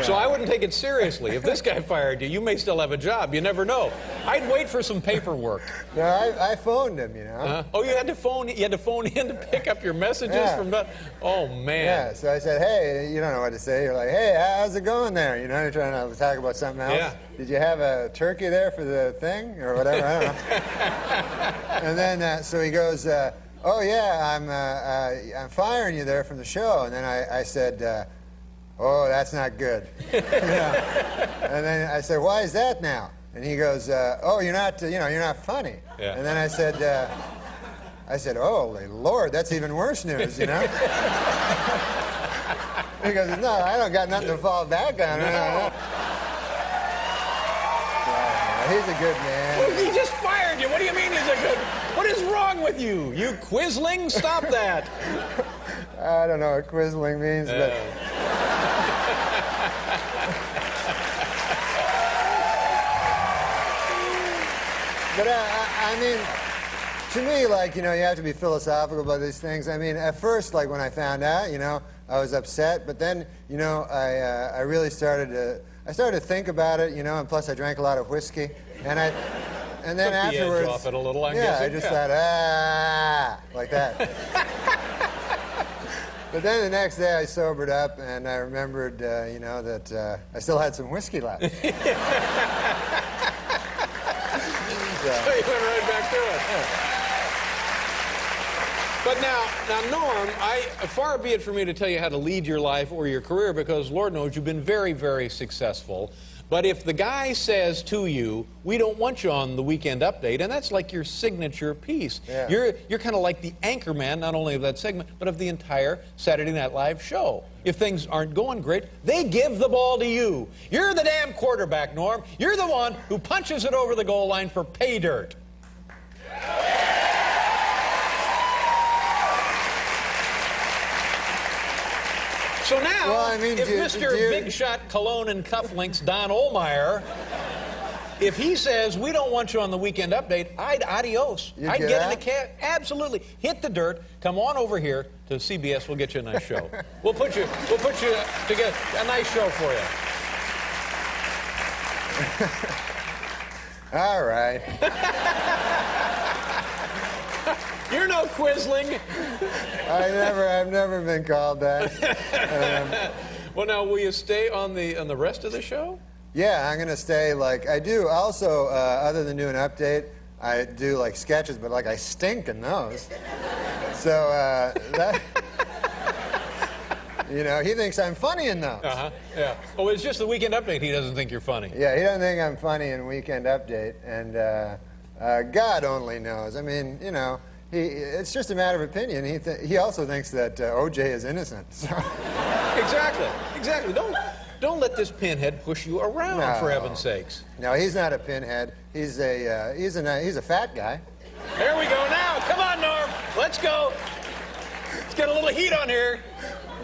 So I wouldn't take it seriously. If this guy fired you, you may still have a job. You never know. I'd wait for some paperwork. No, I phoned him, you know. Oh, you had to phone in to pick up your messages from that? Oh, man. Yeah, so I said, hey, you don't know what to say. You're like, hey, how's it going there? You know, you're trying to talk about something else. Yeah. Did you have a turkey there for the thing or whatever? I don't know. And then, so he goes, oh, yeah, I'm firing you there from the show. And then I said, oh, that's not good. You know? And then I said, why is that now? And he goes, oh, you're not funny. Yeah. And then I said, holy Lord, that's even worse news, you know? He goes, no, I don't got nothing to fall back on. No. He's a good man. Well, he just fired you. What do you mean he's a good... What is wrong with you? You quisling? Stop that. I don't know what quisling means, but... But I mean, to me, like, you know, you have to be philosophical about these things. I mean, at first, like, when I found out, you know, I was upset. But then, you know, I really started to think about it, you know, and plus I drank a lot of whiskey. And then Took the afterwards... edge off it a little, I'm yeah, guessing. I just thought, like that. But then the next day I sobered up and I remembered, you know, that I still had some whiskey left. So you went right back to it. But now, Norm, far be it for me to tell you how to lead your life or your career, because Lord knows you've been very, very successful. But if the guy says to you, we don't want you on the Weekend Update, and that's like your signature piece. Yeah. You're kind of like the anchor man, not only of that segment, but of the entire Saturday Night Live show. If things aren't going great, they give the ball to you. You're the damn quarterback, Norm. You're the one who punches it over the goal line for pay dirt. So now, well, I mean, if Mr. Big Shot Cologne and Cufflinks, Don Ohlmeyer, if he says, we don't want you on the Weekend Update, I'd adios. I'd get in the cab. Absolutely. Hit the dirt. Come on over here to CBS. We'll get you a nice show. We'll put you together a nice show for you. All right. You're no quisling. I've never been called that. Well, now, will you stay on the rest of the show? Yeah, I'm gonna stay. Like I do. Also, other than doing an update, I do like sketches, but like I stink in those. So that. You know, he thinks I'm funny in those. Yeah. Oh, it's just the Weekend Update. He doesn't think you're funny. Yeah, he doesn't think I'm funny in Weekend Update, and God only knows. I mean, you know. It's just a matter of opinion. He also thinks that O.J. is innocent. So. Exactly. Don't let this pinhead push you around, for heaven's sakes. No, he's not a pinhead. He's a fat guy. There we go now. Come on, Norm. Let's go. Let's get a little heat on here.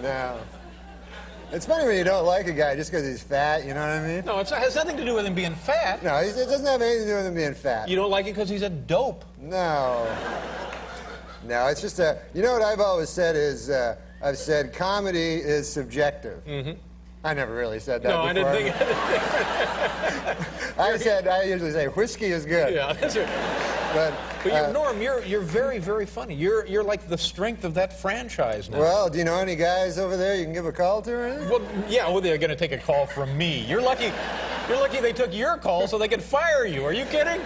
No. It's funny when you don't like a guy just because he's fat, you know what I mean? No, it has nothing to do with him being fat. No, it doesn't have anything to do with him being fat. You don't like it because he's a dope. No. No, it's just you know what I've always said is, I've said comedy is subjective. Mm-hmm. I never really said that before. I didn't think I usually say whiskey is good. Yeah, that's right. But Norm, you're very, very funny. You're like the strength of that franchise now. Well, do you know any guys over there you can give a call to or anything? Well, yeah, they're going to take a call from me. You're lucky they took your call so they could fire you. Are you kidding?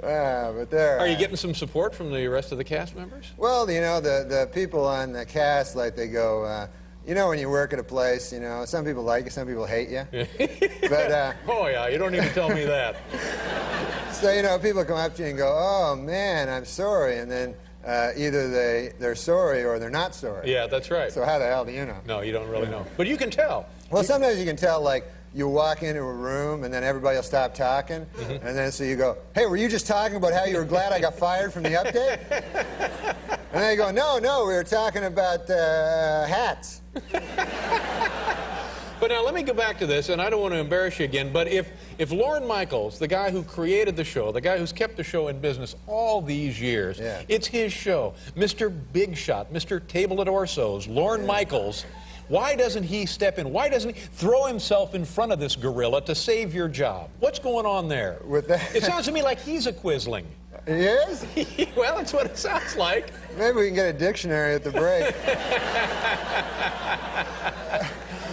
But there. Are you getting some support from the rest of the cast members? Well, you know, the people on the cast, like, they go, you know, when you work at a place, you know, some people like you, some people hate you. But oh yeah, you don't even tell me that. So, you know, people come up to you and go, oh man, I'm sorry, and then either they're sorry or they're not sorry. Yeah, that's right. So how the hell do you know? No, you don't really know. But you can tell. Well, sometimes you can tell, like, you walk into a room and then everybody will stop talking, and then so you go, hey, were you just talking about how you were glad I got fired from the update? And they go, no, we were talking about hats. But now let me go back to this, and I don't want to embarrass you again, but if Lorne Michaels, the guy who created the show, the guy who's kept the show in business all these years, it's his show, Mr. Big Shot, Mr. Table at Orso's, Lorne Michaels, Why doesn't he step in? Why doesn't he throw himself in front of this gorilla to save your job? What's going on there? With that, it sounds to me like he's a quisling. He is? Well, that's what it sounds like. Maybe we can get a dictionary at the break.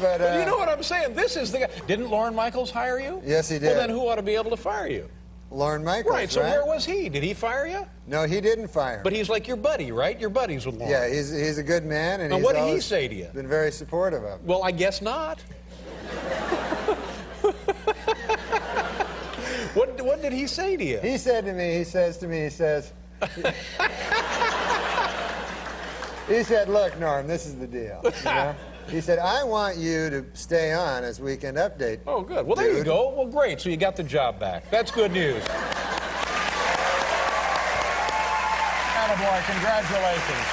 But you know what I'm saying? This is the guy. Didn't Lorne Michaels hire you? Yes, he did. Well, then who ought to be able to fire you? Lorne Michaels, right? So where was he? Did he fire you? No, he didn't fire me. But he's like your buddy, right? You're buddies with Lorne. Yeah, he's a good man, and now, he's what did he always say to you? Been very supportive of me. Well, I guess not. What did he say to you? He said to me, he says, he said, look, Norm, this is the deal. You know? He said, I want you to stay on as Weekend Update. Oh, good. Well, there you go. Well, great. So you got the job back. That's good news. Attaboy, congratulations.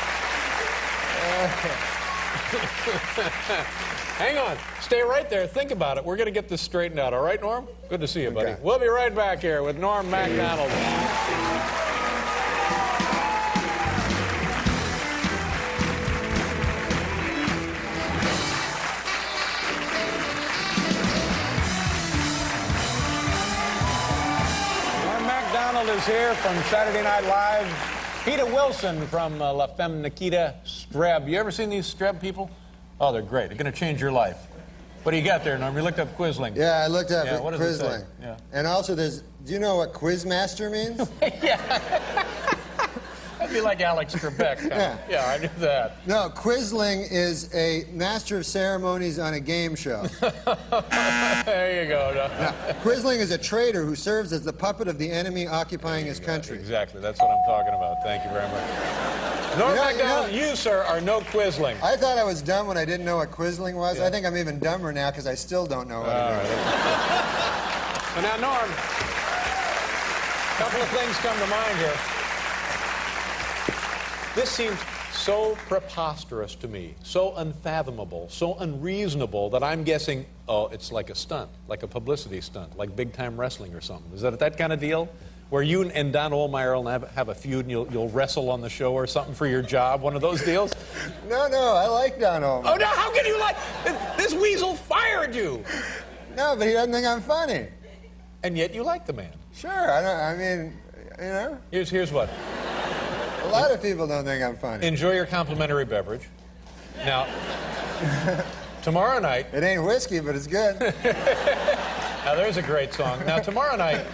Hang on. Stay right there. Think about it. We're going to get this straightened out. All right, Norm? Good to see you, buddy. We'll be right back here with Norm Macdonald. Is here from Saturday Night Live. Peter Wilson from La Femme Nikita Streb. You ever seen these Streb people? Oh, they're great. They're going to change your life. What do you got there, Norm? You looked up Quisling. Yeah, I looked up what does it say? Quisling. Yeah. And also, do you know what Quizmaster means? Yeah. That'd be like Alex Trebek. Yeah, I knew that. No, Quisling is a master of ceremonies on a game show. There you go. Now, Quisling is a traitor who serves as the puppet of the enemy occupying his country. Exactly. That's what I'm talking about. Thank you very much. Norm Macdonald, you, sir, are no Quisling. I thought I was dumb when I didn't know what Quisling was. Yeah. I think I'm even dumber now because I still don't know what it is. So now, Norm, a couple of things come to mind here. This seems so preposterous to me, so unfathomable, so unreasonable that I'm guessing, oh, it's like a stunt, like a publicity stunt, like big-time wrestling or something. Is that kind of deal? Where you and Don Ohlmeyer will have a feud and you'll wrestle on the show or something for your job, one of those deals? No, I like Don Ohlmeyer. Oh, no, how can you like... This weasel fired you! No, but he doesn't think I'm funny. And yet you like the man. Sure, I mean, you know. Here's what. A lot of people don't think I'm funny. Enjoy your complimentary beverage. Now, tomorrow night... It ain't whiskey, but it's good. Now, there's a great song. Now, tomorrow night,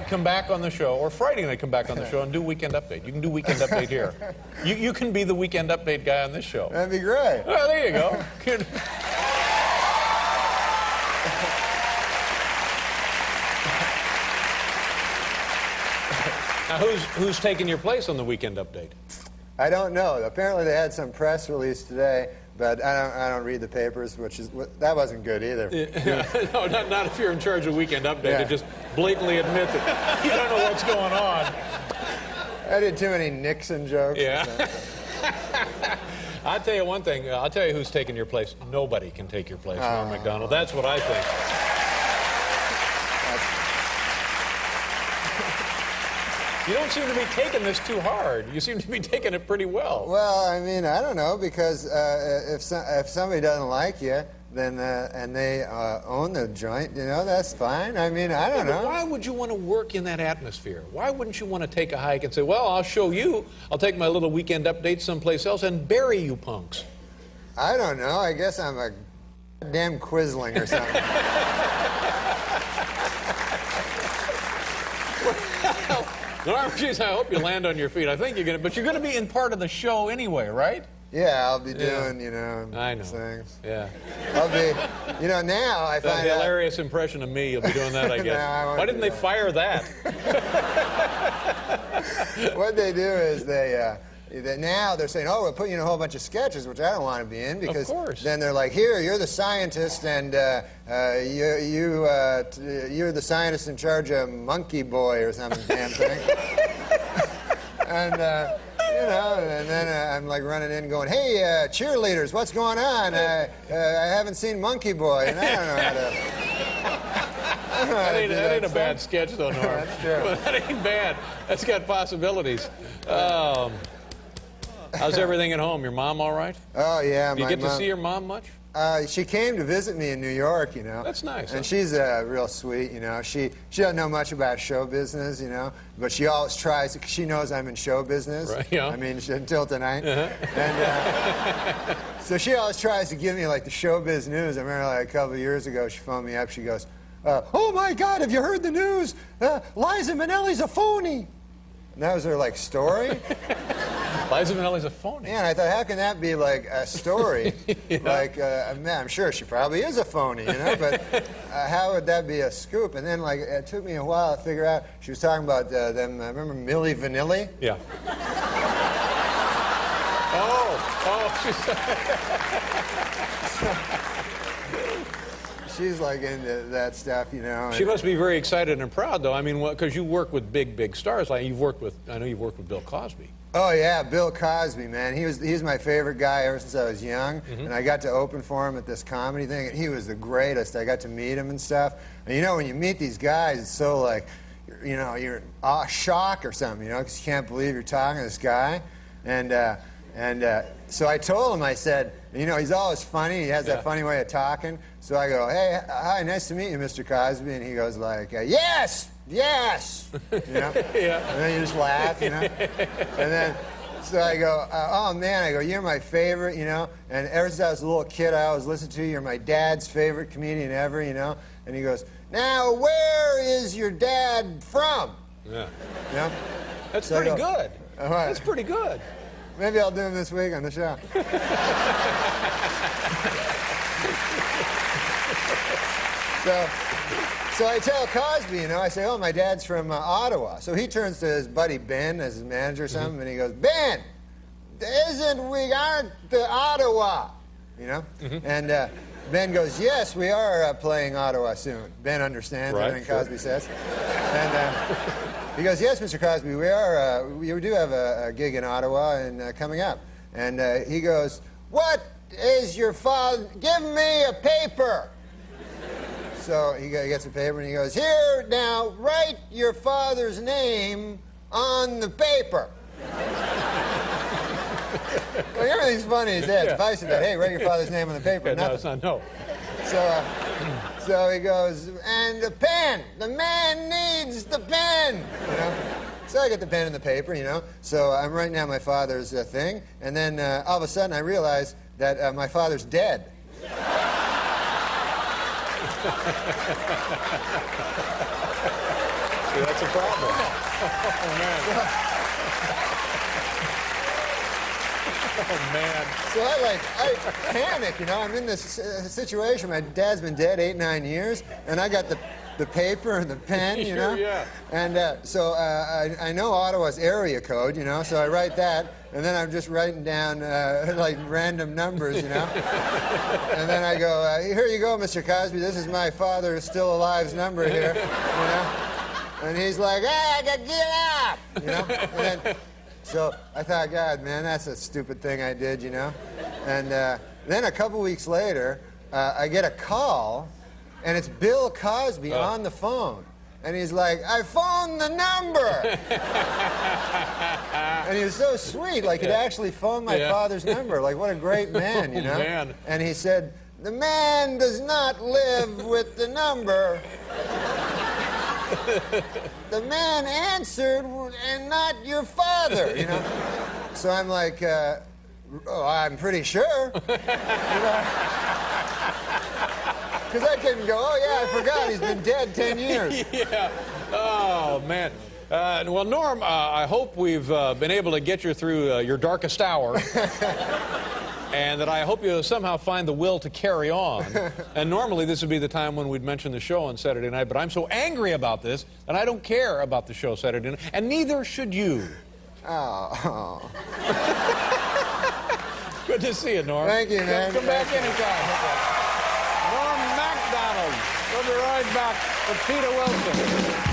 come back on the show, or Friday night, come back on the show and do Weekend Update. You can do Weekend Update here. You can be the Weekend Update guy on this show. That'd be great. Well, there you go. Now, who's taking your place on the Weekend Update? I don't know. Apparently, they had some press release today, but I don't read the papers, that wasn't good either. No, not if you're in charge of Weekend Update. Yeah. To just blatantly admit that you don't know what's going on. I did too many Nixon jokes. Yeah. I'll tell you one thing. I'll tell you who's taking your place. Nobody can take your place, Norm Macdonald. That's what I think. You don't seem to be taking this too hard. You seem to be taking it pretty well. Well, I mean, I don't know, because if somebody doesn't like you, then and they own the joint, you know, that's fine. I mean, I don't know. Why would you want to work in that atmosphere? Why wouldn't you want to take a hike and say, well, I'll show you. I'll take my little Weekend Update someplace else and bury you punks? I don't know. I guess I'm a damn Quisling or something. Norm, geez, I hope you land on your feet. I think you're going to, but you're going to be in part of the show anyway, right? Yeah, I'll be doing, you know, things. Yeah. I'll be, you know, now I find out. Hilarious impression of me. You'll be doing that, I guess. No, Why didn't they fire that? What they do is now they're saying, oh, we'll put you in a whole bunch of sketches, which I don't want to be in, because then they're like, here, you're the scientist, and you're the scientist in charge of Monkey Boy or some damn thing. And, you know, and then I'm like running in going, hey, cheerleaders, what's going on? I haven't seen Monkey Boy, and I don't know how to... That ain't a bad sketch, though, Norm. That's true. That ain't bad. That's got possibilities. How's everything at home? Your mom all right? Oh, yeah. Do you my get to mom- see your mom much? She came to visit me in New York, you know. That's nice. And she's real sweet, you know. She doesn't know much about show business, you know, but she always tries. She knows I'm in show business. Right, yeah. I mean, until tonight. And so she always tries to give me like the showbiz news. I remember like a couple of years ago, she phoned me up. She goes, "Oh my God, have you heard the news? Liza Minnelli's a phony." And that was her like story. Liza Minnelli's a phony. Yeah, and I thought, how can that be like a story? Like, I'm sure she probably is a phony, you know, but how would that be a scoop? And then, like, it took me a while to figure out. She was talking about them, remember Milli Vanilli? Yeah. She's like into that stuff, you know. She must be very excited and proud, though. I mean, because you work with big stars. Like I know you've worked with Bill Cosby. Oh yeah, Bill Cosby, man. He's my favorite guy ever since I was young, and I got to open for him at this comedy thing, and he was the greatest. I got to meet him and stuff. And you know, when you meet these guys, it's so like, you know, you're in shock or something, you know, because you can't believe you're talking to this guy. So I told him, I said, you know, he's always funny. He has that funny way of talking. So I go, "Hey, hi, nice to meet you, Mr. Cosby." And he goes like, "Yes, yes," you know. Yeah. And then you just laugh, you know. And then, so I go, "Oh man," I go, "You're my favorite, you know. And ever since I was a little kid, I always listened to you. You're my dad's favorite comedian ever, you know." And he goes, "Now, where is your dad from?" Yeah. You know? That's So I pretty go, good. "All right." That's pretty good. Maybe I'll do him this week on the show. So I tell Cosby, you know, I say, "Oh, my dad's from Ottawa." So he turns to his buddy Ben as his manager or something, and he goes, "Ben, we aren't the Ottawa," you know? And Ben goes, "Yes, we are playing Ottawa soon." Ben understands everything Cosby says. And he goes, "Yes, Mr. Cosby, we are. We do have a gig in Ottawa and coming up." And he goes, "What is your father? Give me a paper." So he gets a paper and he goes, "Here, now, write your father's name on the paper." Well, everything's funny as that. If I said that, "Hey, write your father's name on the paper," No, it's not. No. So he goes, "And the pen. The man needs the pen." You know. So I get the pen and the paper, you know. So I'm writing down my father's thing, and then all of a sudden I realize that my father's dead. See, that's a problem. Oh, man. Oh, man. So I panic, you know. I'm in this situation. My dad's been dead 8-9 years, and I got the paper and the pen, you know. Yeah. And so I know Ottawa's area code, you know, so I write that, and then I'm just writing down like random numbers, you know. And then I go, "Here you go, Mr. Cosby. This is my father still alive's number here," you know. And he's like, "Hey, get up," you know. And then, so I thought, God, man, that's a stupid thing I did, you know. And then a couple weeks later, I get a call, and it's Bill Cosby on the phone. And he's like, "I phoned the number." And he was so sweet, like he'd actually phoned my father's number. Like, what a great man, you know? Man. And he said, "The man does not live with the number. The man answered, and not your father," you know? So I'm like, "Oh, I'm pretty sure." You know? Because I couldn't go, "Oh, yeah, I forgot. He's been dead 10 years. Yeah. Oh, man. Well, Norm, I hope we've been able to get you through your darkest hour. And that I hope you somehow find the will to carry on. And normally this would be the time when we'd mention the show on Saturday night, but I'm so angry about this that I don't care about the show Saturday night, and neither should you. Oh. Good to see you, Norm. Thank you, man. Come back anytime. Norm Macdonald. We'll be right back with Peter Wilson.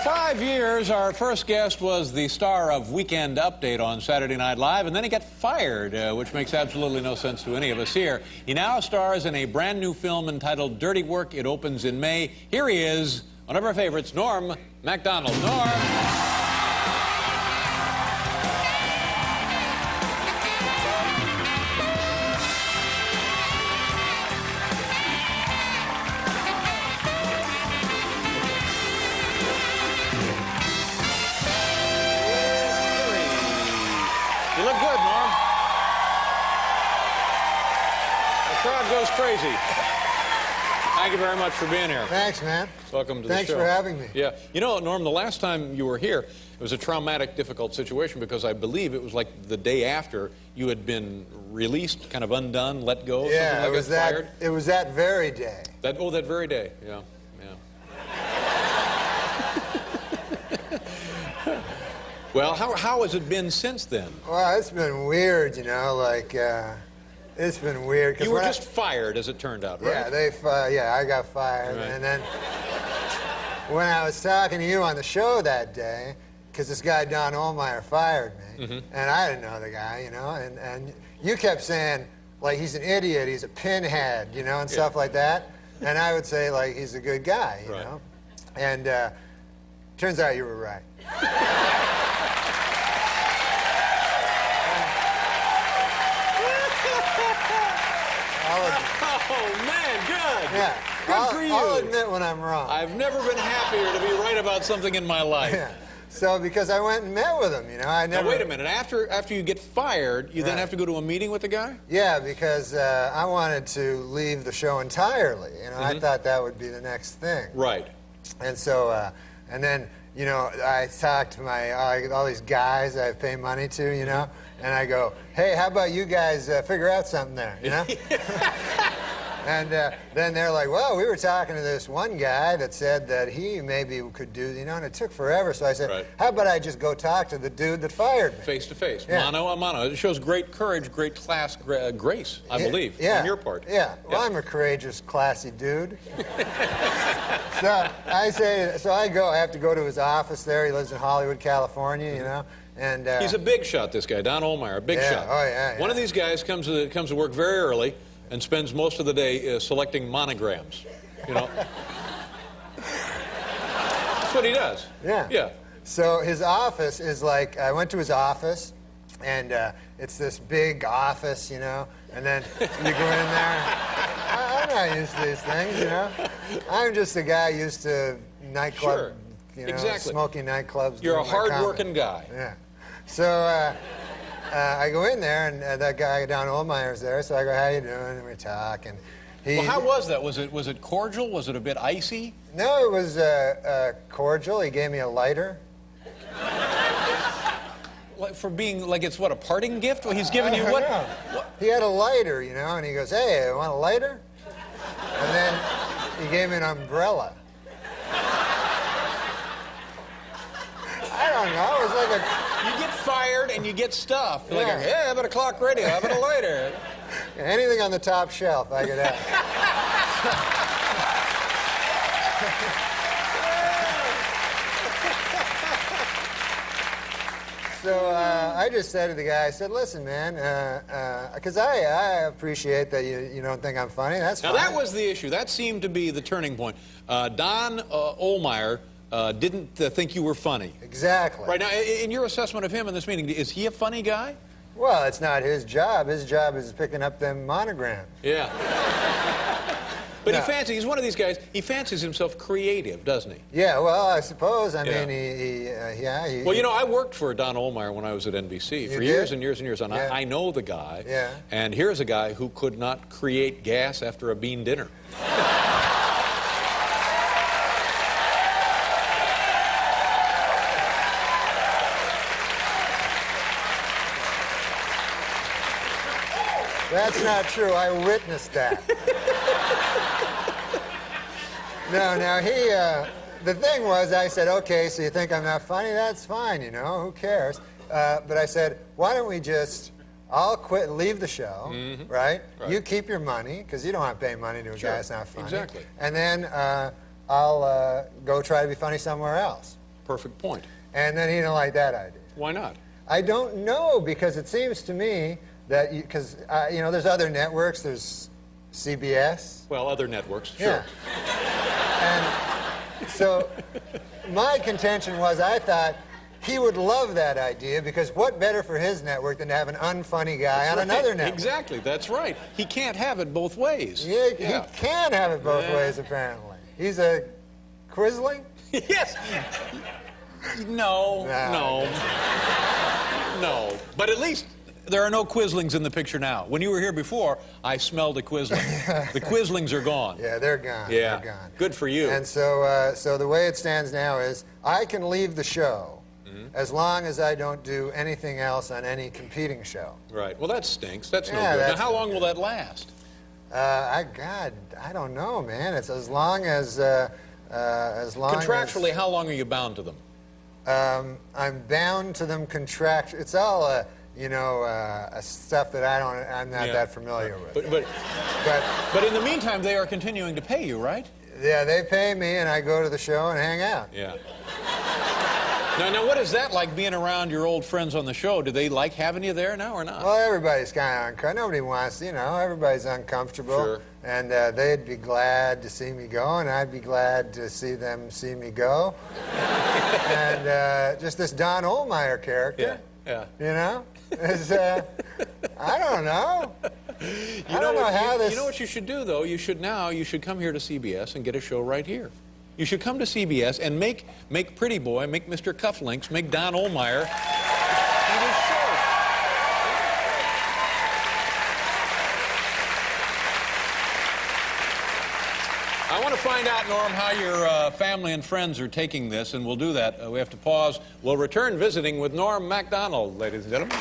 5 years, our first guest was the star of Weekend Update on Saturday Night Live, and then he got fired, which makes absolutely no sense to any of us here. He now stars in a brand new film entitled Dirty Work. It opens in May. Here he is, one of our favorites, Norm Macdonald. Norm. You look good, Norm. The crowd goes crazy. Thank you very much for being here. Thanks, man. Welcome to the show. Thanks for having me. Yeah. You know, Norm, the last time you were here, it was a traumatic, difficult situation because I believe it was like the day after you had been released, kind of undone, let go, Yeah, something like that, fired. it was that very day. That very day, yeah. Well, how has it been since then? Well, it's been weird, you know, like, it's been weird. You were just fired, as it turned out, right? Yeah, I got fired. Right. And then when I was talking to you on the show that day, because this guy, Don Ohlmeyer, fired me, and I didn't know the guy, you know, and you kept saying, like, he's an idiot, he's a pinhead, you know, and stuff like that. And I would say, like, he's a good guy, you know. And turns out you were right. Oh, man, good. Yeah. Good for you. I'll admit when I'm wrong. I've never been happier to be right about something in my life. Yeah. So, because I went and met with him, you know, I never... Now, wait a minute. After you get fired, you then have to go to a meeting with the guy? Yeah, because I wanted to leave the show entirely. You know, I thought that would be the next thing. Right. And so, and then, you know, I talked to all these guys I pay money to, you know, and I go, hey, how about you guys figure out something there, you know? And then they're like, well, we were talking to this one guy that said that he maybe could do, you know, and it took forever. So I said, how about I just go talk to the dude that fired me? Face to face, Yeah. mano a mano. It shows great courage, great class, grace, I believe, on your part. Yeah, well, I'm a courageous, classy dude. So I have to go to his office there. He lives in Hollywood, California, you know. And he's a big shot, this guy, Don Ohlmeyer, a big shot. Oh, yeah. One of these guys comes to work very early and spends most of the day selecting monograms, you know. That's what he does. Yeah. Yeah. So his office is like, I went to his office, and it's this big office, you know, and then you go in there. I'm not used to these things, you know. I'm just a guy used to nightclub, you know, smoking nightclubs. You're a doing my comedy. hard-working guy. Yeah. So I go in there, and that guy, Don Ohlmeyer's there, so I go, how you doing? And we talk, and he... Well, how was that? Was it cordial? Was it a bit icy? No, it was cordial. He gave me a lighter. Like for being, like it's what, a parting gift? Well, he's giving you what? He had a lighter, you know, and he goes, hey, want a lighter? And then he gave me an umbrella. I don't know, it was like a... You get fired and you get stuff. You're like, hey, how about a clock radio? How about a lighter? Anything on the top shelf I could have. So I just said to the guy, I said, listen, man, because I appreciate that you don't think I'm funny. That's fine. Now, that was the issue. That seemed to be the turning point. Don Ohlmeyer didn't think you were funny. Exactly. Right. Now, in your assessment of him in this meeting, is he a funny guy? Well, it's not his job. His job is picking up them monograms. Yeah. But he's one of these guys, he fancies himself creative, doesn't he? Yeah, well, I suppose. I mean, Well, you know, I worked for Don Ohlmeyer when I was at NBC for years and years and years, and I know the guy. Yeah. And here's a guy who could not create gas after a bean dinner. That's not true. I witnessed that. No, now the thing was, I said, okay, so you think I'm not funny? That's fine, you know, who cares? But I said, why don't we just all quit, leave the show, right? You keep your money, because you don't want to pay money to a guy that's not funny. Exactly. And then I'll go try to be funny somewhere else. Perfect point. And then he didn't like that idea. Why not? I don't know, because it seems to me that, because, you know, there's other networks, there's CBS. Well, other networks, sure. Yeah. And so my contention was, I thought he would love that idea, because what better for his network than to have an unfunny guy on another network? Exactly, that's right. He can't have it both ways. Yeah, he can have it both ways, apparently. He's a Quisling? Yes. No. But at least there are no Quislings in the picture now. When you were here before, I smelled a Quisling. The Quislings are gone. Yeah, they're gone. Yeah. They're gone. Good for you. And so, so the way it stands now is, I can leave the show as long as I don't do anything else on any competing show. Right. Well, that stinks. That's no Yeah, good. Now, that's how no long will that last? God, I don't know, man. It's as long as long Contractually, how long are you bound to them? I'm bound to them contractually. It's all, you know, stuff that I'm not that familiar with. But in the meantime, they are continuing to pay you, right? Yeah, they pay me, and I go to the show and hang out. Yeah. Now, what is that like, being around your old friends on the show? Do they like having you there now or not? Well, everybody's kind of uncomfortable. Nobody wants, you know, everybody's uncomfortable. Sure. And they'd be glad to see me go, and I'd be glad to see them see me go. And just this Don Ohlmeyer character, yeah. you know, is, I don't know. I don't know how this... You know what you should do, though? You should come here to CBS and get a show right here. You should come to CBS and make Pretty Boy, make Mr. Cufflinks, make Don Ohlmeyer eat his show. I want to find out, Norm, how your family and friends are taking this, and we'll do that. We have to pause. We'll return visiting with Norm Macdonald, ladies and gentlemen.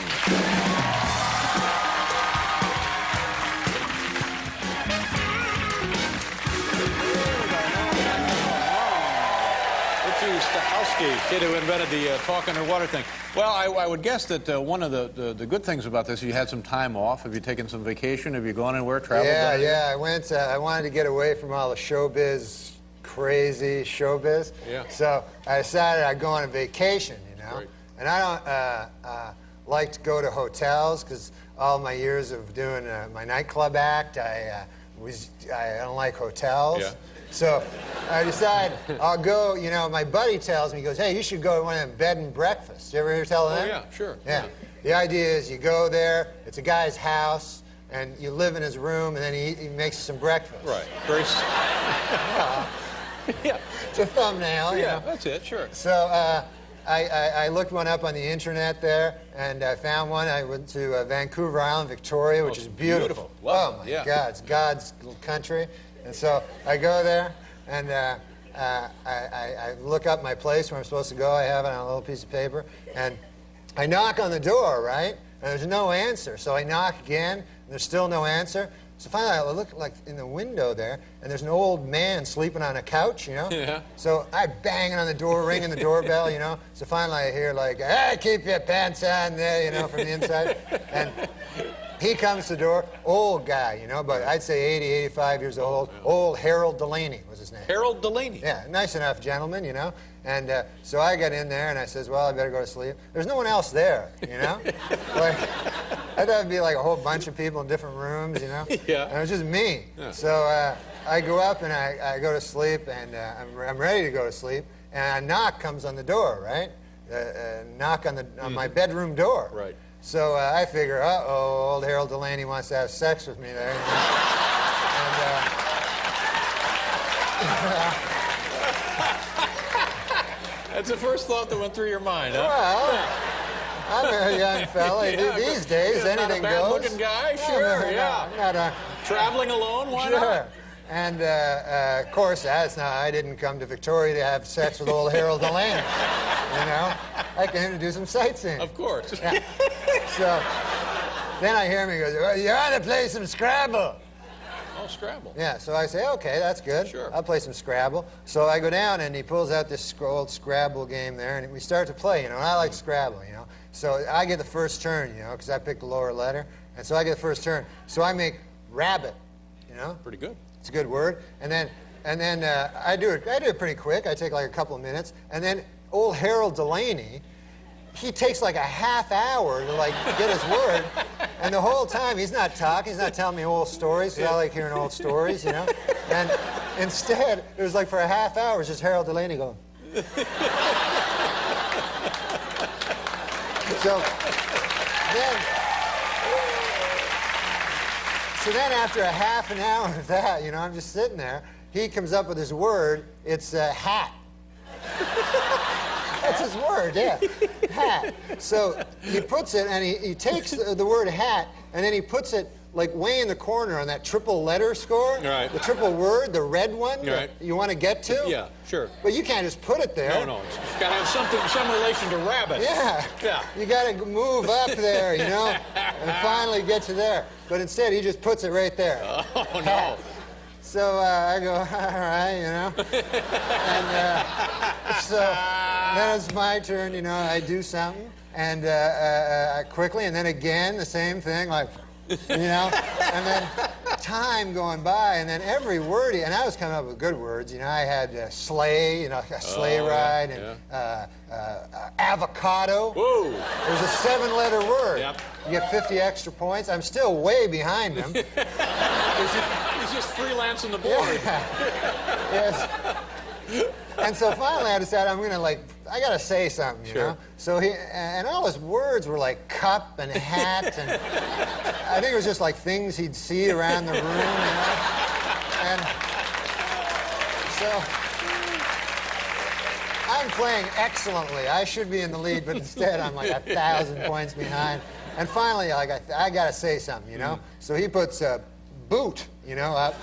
Kid who invented the talk underwater thing. Well, I would guess that one of the good things about this, you had some time off. Have you taken some vacation? Have you gone anywhere, traveled? Yeah, I went. I wanted to get away from all the showbiz, crazy showbiz. Yeah. So I decided I'd go on a vacation, you know. Right. And I don't like to go to hotels, because all my years of doing my nightclub act, I don't like hotels. Yeah. So I decided I'll go, you know, my buddy tells me, he goes, hey, you should go to one of them bed and breakfasts. You ever hear tell of them? Oh, yeah, sure. Yeah. The idea is you go there, it's a guy's house, and you live in his room, and then he makes you some breakfast. Right. Very yeah. It's a thumbnail, you know. That's it, sure. So I looked one up on the internet there, and I found one. I went to Vancouver Island, Victoria, which is beautiful. Oh, my God, it's God's little country. And so I go there, and I look up my place where I'm supposed to go. I have it on a little piece of paper, and I knock on the door, right? And there's no answer. So I knock again, and there's still no answer. So finally, I look like in the window there, and there's an old man sleeping on a couch, you know? Yeah. So I bang on the door, ringing the doorbell, you know? So finally I hear like, hey, keep your pants on there, you know, from the inside. And he comes to the door, old guy, you know, but I'd say 80, 85 years old. Old Harold Delaney was his name. Harold Delaney? Yeah, nice enough gentleman, you know. And so I got in there, and I says, well, I better go to sleep. There's no one else there, you know? Like, I thought it'd be like a whole bunch of people in different rooms, you know? Yeah. And it was just me. Yeah. So I go up, and I go to sleep, and I'm ready to go to sleep, and a knock comes on the door, right? A knock on my bedroom door. Right. So I figure, uh-oh, old Harold Delaney wants to have sex with me there. You know? That's the first thought that went through your mind, huh? Well, I'm a young fella. Yeah, These days, anything not a goes. bad-looking guy, sure, yeah. I'm not a... Traveling alone, why Sure. not? And, of course, I didn't come to Victoria to have sex with old Harold Delaney. You know? I came to do some sightseeing. Of course. Yeah. So then I hear him, he goes, well, you ought to play some Scrabble. Oh, Scrabble. Yeah, so I say, okay, that's good. Sure. I'll play some Scrabble. So I go down, and he pulls out this old Scrabble game there, and we start to play, you know, and I like Scrabble, you know. So I get the first turn, you know, because I picked the lower letter, and so I get the first turn. So I make rabbit, you know. Pretty good. It's a good word. And then I do it pretty quick. I take like a couple of minutes, and then old Harold Delaney, he takes like a half hour to like get his word, and the whole time he's not talking, he's not telling me old stories, because I like hearing old stories, you know? And instead, it was like for a half hour, it's just Harold Delaney going. So then after a half an hour of that, you know, I'm just sitting there, he comes up with his word, it's hat. That's his word, yeah, hat. So he puts it, and he takes the word hat, and then he puts it like way in the corner on that triple letter score. Right. The triple word, the red one right. that you want to get to. Yeah, sure. But you can't just put it there. No, it's got to have some relation to rabbit. Yeah. Yeah. You got to move up there, you know, and finally get to there. But instead, he just puts it right there. Oh, no. So I go, all right, you know. And so then it's my turn, you know, I do something, and quickly, and then again, the same thing, like, you know, and then time going by, and then every word, and I was coming up with good words, you know, I had sleigh, you know, a sleigh ride, and avocado. Whoa. It was a 7-letter word. Yep. You get 50 extra points. I'm still way behind him. He's just freelancing the board. Yeah. Yes. And so finally I decided I'm gonna I gotta say something, you know? So and all his words were like cup and hat, and I think it was just like things he'd see around the room, you know? And so I'm playing excellently. I should be in the lead, but instead I'm like 1,000 points behind. And finally, like, I gotta say something, you know? So he puts boot, you know, up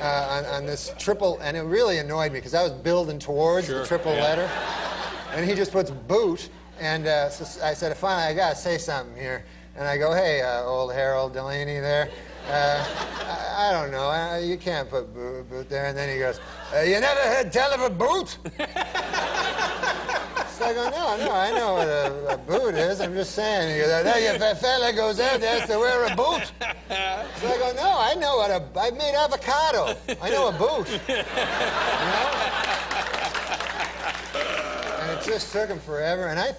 on this triple, and it really annoyed me because I was building towards the triple letter, and he just puts boot, and so I said, finally, I gotta say something here, and I go, hey, old Harold Delaney there, I don't know, you can't put boot there, and then he goes, you never heard tell of a boot? So I go, no, I know what a boot is. I'm just saying. He goes, if a fella goes out there to wear a boot. So I go, no, I know I made avocado. I know a boot. You know? And it just took him forever. And I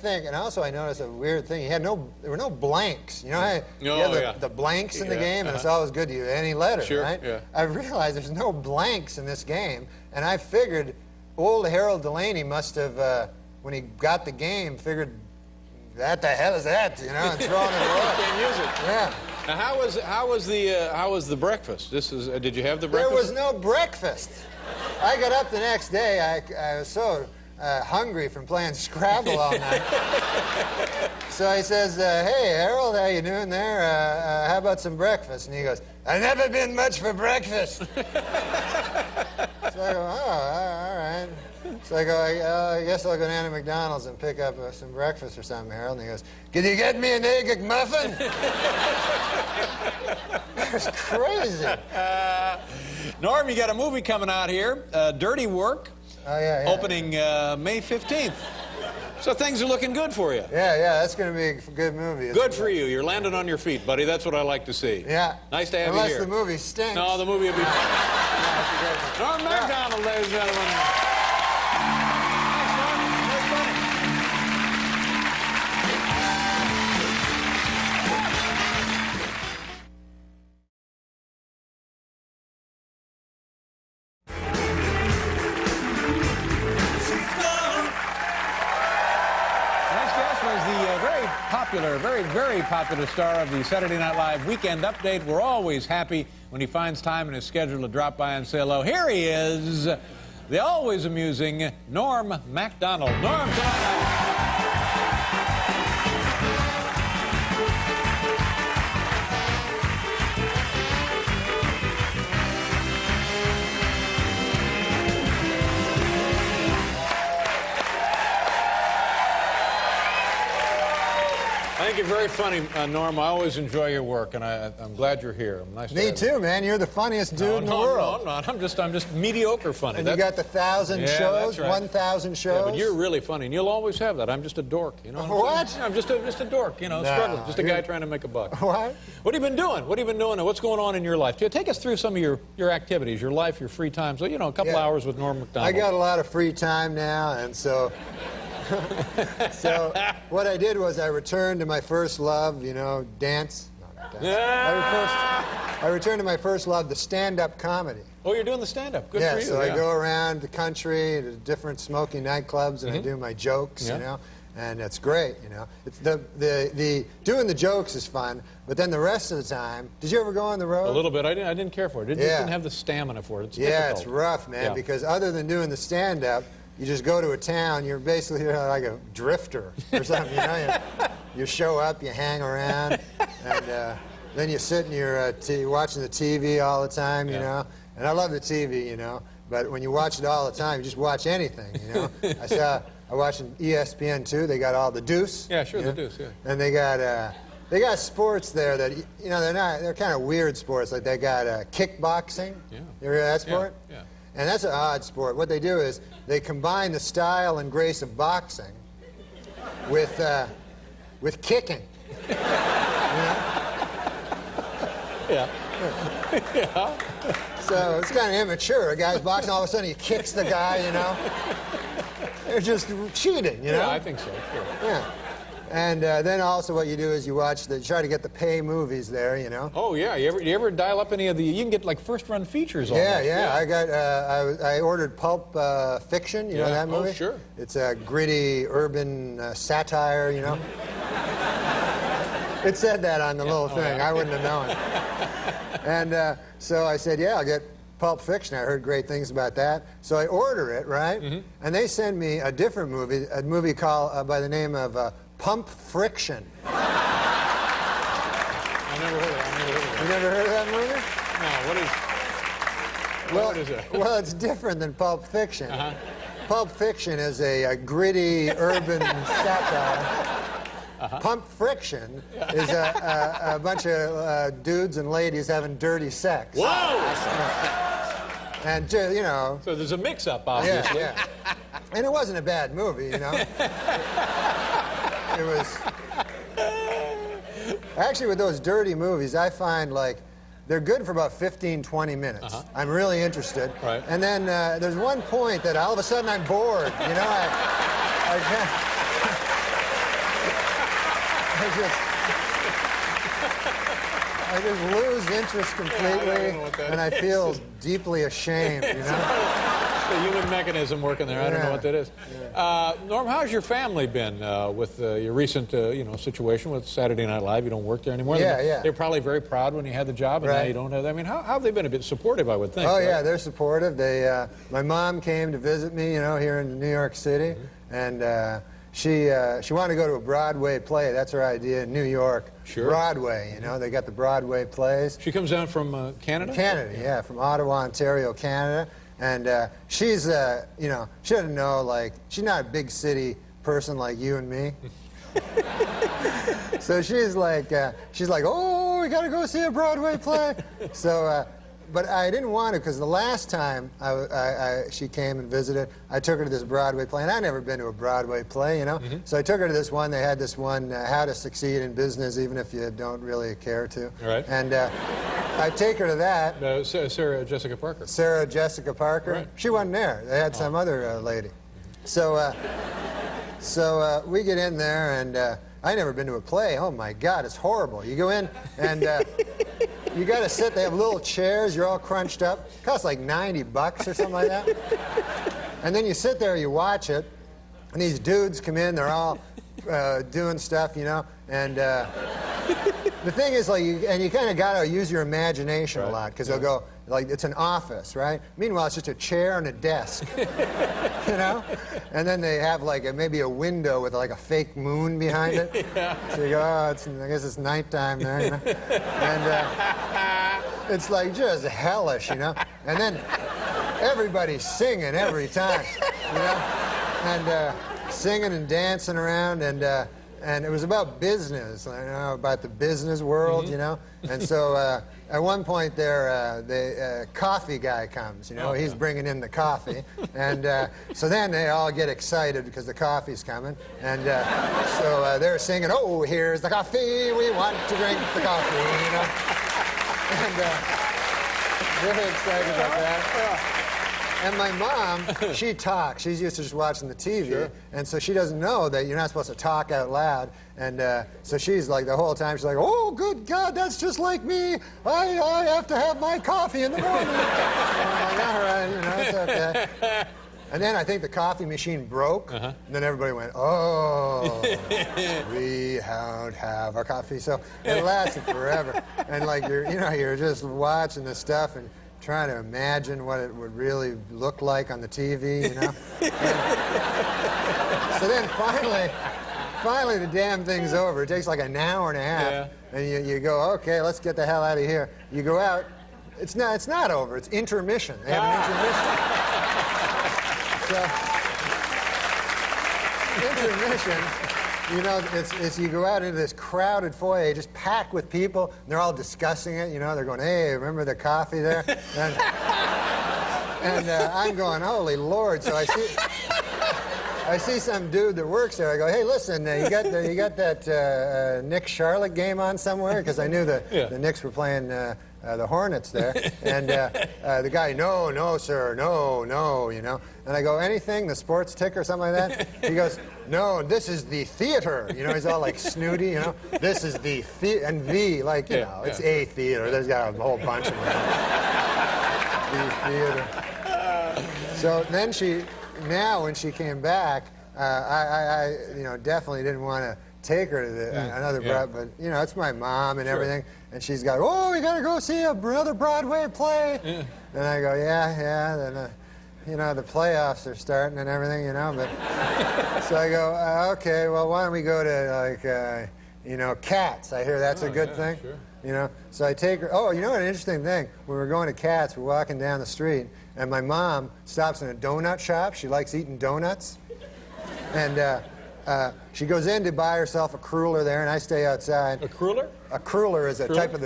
noticed a weird thing. There were no blanks. You know, you have the blanks in the game, and it's always good to use any letter, right? Yeah. I realized there's no blanks in this game, and I figured old Harold Delaney must have, when he got the game, figured, what the hell is that, you know, and throwing it away. Can't use it. Yeah. Now, how was the breakfast? Did you have the breakfast? There was no breakfast. I got up the next day. I was so hungry from playing Scrabble all night. So he says, hey, Harold, how you doing there? How about some breakfast? And he goes, I've never been much for breakfast. So I go, oh, all right. So I go, I guess I'll go down to McDonald's and pick up some breakfast or something, Harold. And he goes, can you get me an egg McMuffin? That's crazy. Norm, you got a movie coming out here, Dirty Work. Oh, yeah. Opening May 15th. So things are looking good for you. Yeah, that's going to be a good movie. Good for you. You're landing on your feet, buddy. That's what I like to see. Yeah. Nice to have you here. Unless the movie stinks. No, the movie will be fine. Norm Macdonald, ladies and gentlemen. Very popular star of the Saturday Night Live Weekend Update. We're always happy when he finds time in his schedule to drop by and say hello. Here he is, the always amusing Norm Macdonald. Norm, I think you're very funny, Norm. I always enjoy your work, and I'm glad you're here. Nice Me too, man. You're the funniest dude in the world. No, I'm just mediocre funny. And you got the 1,000 shows, right. 1,000 shows. Yeah, but you're really funny, and you'll always have that. I'm just a dork, you know. What? I'm just a dork, you know, struggling. Just a guy trying to make a buck. What? What have you been doing? What have you been doing? What's going on in your life? Take us through some of your activities, your life, your free time. So, you know, a couple hours with Norm Macdonald. I got a lot of free time now, and so So what I did was I returned to my first love, dance. No, not dance. I returned to my first love, the stand-up comedy. Oh, you're doing the stand-up. Good Yeah, for you. so I go around the country to different smoky nightclubs and I do my jokes, Yeah. and it's great, It's the doing the jokes is fun, but then the rest of the time, did you ever go on the road? A little bit. I didn't care for it. It just didn't have the stamina for it. It's Yeah, difficult. it's rough, man, Yeah. because other than doing the stand-up, you just go to a town, you're basically like a drifter or something, You show up, you hang around, and then you sit in your watching the TV all the time, you know. And I love the TV, but when you watch it all the time, you just watch anything, I watched ESPN2. They got all the Deuce. Yeah, sure, the Deuce. Yeah. And they got sports there that they're kind of weird sports. Like they got kickboxing. Yeah. You ever hear of that sport? Yeah. And that's an odd sport. What they do is they combine the style and grace of boxing with kicking. Yeah. Yeah. So it's kind of immature. A guy's boxing, all of a sudden he kicks the guy, They're just cheating, Yeah, I think so, sure. Yeah. And then also what you do is you try to get the pay movies there, Oh, yeah. You ever dial up any of you can get like first-run features on Yeah. I ordered Pulp Fiction, you know that movie? Oh, sure. It's a gritty urban satire, It said that on the little thing. I wouldn't have known. And so I said, I'll get Pulp Fiction. I heard great things about that. So I order it, right? Mm-hmm. And they send me a different movie, a movie called by the name of Pump Friction. I never heard of it. You never heard of that movie? No, what is it? Well, it's different than Pulp Fiction. Pulp Fiction is a gritty urban satire. Pump Friction is a bunch of dudes and ladies having dirty sex. Whoa! And, So there's a mix-up, obviously. Yeah. And it wasn't a bad movie, It was... Actually, with those dirty movies, I find, they're good for about 15, 20 minutes. I'm really interested. Right. And then there's one point that all of a sudden I'm bored, I just lose interest completely, and I feel deeply ashamed, The human mechanism working there. I don't know what that is. Norm, how's your family been with your recent, situation with Saturday Night Live? You don't work there anymore. Yeah. They're probably very proud when you had the job, and now you don't have that. I mean, how have they been a bit supportive, I would think? Oh, right? yeah, they're supportive. My mom came to visit me, here in New York City, and she wanted to go to a Broadway play. That's her idea in New York. Sure. Broadway, they got the Broadway plays. She comes down from Canada? Canada, yeah, from Ottawa, Ontario, Canada. And she's, she doesn't know, she's not a big city person like you and me. So she's like, oh, we got to go see a Broadway play. So, but I didn't want to, because the last time she came and visited, I took her to this Broadway play, and I'd never been to a Broadway play, So I took her to this one. They had this one, How to Succeed in Business, even if you don't really care to. Right. And I take her to that. Sarah Jessica Parker. Sarah Jessica Parker. Right. She wasn't there. They had some other lady. So we get in there, and I never been to a play. Oh my God, it's horrible. You go in, and you got to sit. They have little chairs. You're all crunched up. It costs like $90 or something like that. And then you sit there, you watch it, and these dudes come in. They're all doing stuff, and. The thing is, you kind of got to use your imagination a lot, because they'll go, it's an office, right? Meanwhile, it's just a chair and a desk, And then they have, maybe a window with, a fake moon behind it. Yeah. So you go, I guess it's nighttime there, And it's, just hellish, And then everybody's singing every time, And singing and dancing around, and it was about business, about the business world, And so at one point there, the coffee guy comes, he's bringing in the coffee. And so then they all get excited because the coffee's coming. And so they're singing, oh, here's the coffee, we want to drink the coffee, And really excited about that. And my mom, she talks. She's used to just watching the TV. Sure. And so she doesn't know that you're not supposed to talk out loud. And so she's like, the whole time, she's like, oh, good God, that's just like me. I have to have my coffee in the morning. And I'm like, all right, it's okay. And then I think the coffee machine broke. And then everybody went, oh, we don't have our coffee. So it lasted forever. And like, you're just watching this stuff and trying to imagine what it would really look like on the TV, So then finally the damn thing's over. It takes like an hour and a half, and you go, okay, let's get the hell out of here. You go out. It's not over. It's intermission. They have an intermission. So intermission. It's you go out into this crowded foyer, just packed with people, and they're all discussing it. They're going, hey, remember the coffee there? And I'm going, holy Lord! So I see some dude that works there. I go, hey, listen, you got that Nick Charlotte game on somewhere? Because I knew the Knicks were playing the Hornets there. And the guy, no, sir, no. And I go, anything, the sports tick or something like that? He goes, no, this is the theater. He's all like snooty, This is the and V, like, it's a theater. There's got a whole bunch of them. The theater. So then when she came back, I definitely didn't want to take her to another Broadway, but it's my mom and everything, and she's got, oh, we gotta go see another Broadway play. And I go, yeah. Then the playoffs are starting and everything, but so I go, okay, well, why don't we go to Cats? I hear that's a good thing. Sure. So I take her. Oh, an interesting thing. When we're going to Cats, we're walking down the street, and my mom stops in a donut shop. She likes eating donuts, and she goes in to buy herself a cruller there, and I stay outside. A cruller? A cruller is a type of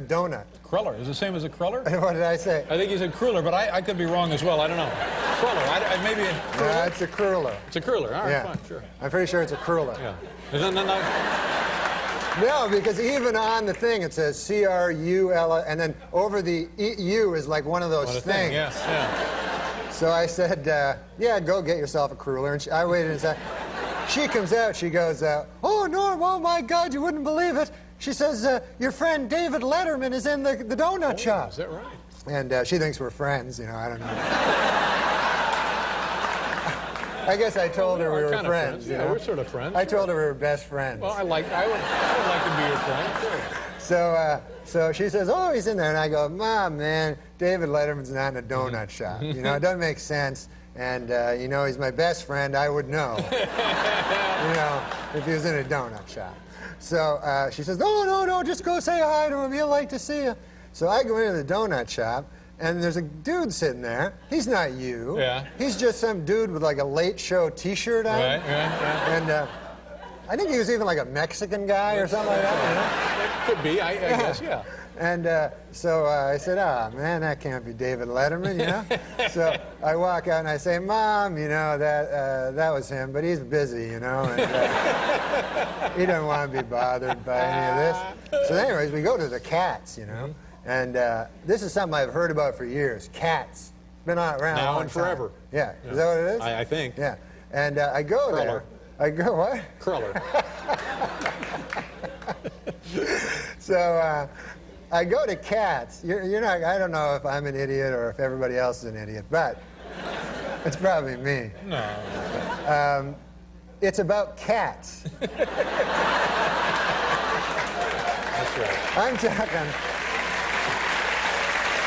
donut. Cruller is the same as a cruller? What did I say? I think he said cruller, but I could be wrong as well. I don't know. Cruller. Maybe a cruller? No, it's a cruller. It's a cruller. All right, yeah. Fine, sure. I'm pretty sure it's a cruller. Yeah. No, because even on the thing it says C-R-U-L, and then over the U is like one of those things. Yeah. So I said, yeah, go get yourself a cruller. And I waited inside. She comes out, she goes, oh, Norm, oh my God, you wouldn't believe it. She says, your friend David Letterman is in the donut shop. Is that right? And she thinks we're friends, I don't know. I guess I told her we were friends. Yeah, we're sort of friends. I told her we were best friends. Well, I would like to be your friend. Sure. So she says, oh, he's in there. And I go, Mom, man, David Letterman's not in a donut shop. It doesn't make sense. And, he's my best friend. I would know, if he was in a donut shop. So she says, no, just go say hi to him. He'll like to see you. So I go into the donut shop, and there's a dude sitting there. He's not you. Yeah. He's just some dude with like a Late Show T-shirt on. Right. And I think he was even like a Mexican guy or something like that. It could be, I guess, yeah. And so I said, man, that can't be David Letterman, So I walk out and I say, Mom, that was him, but he's busy, and he doesn't want to be bothered by any of this. So anyways, we go to the Cats, and this is something I've heard about for years. Cats. It's been around a now long and time. forever. Yeah. Is that what it is? I think. Yeah. And I go there. I go, what? Cruller. So I go to Cats. You're not. I don't know if I'm an idiot or if everybody else is an idiot, but it's probably me. No. It's about cats. That's right. I'm talking.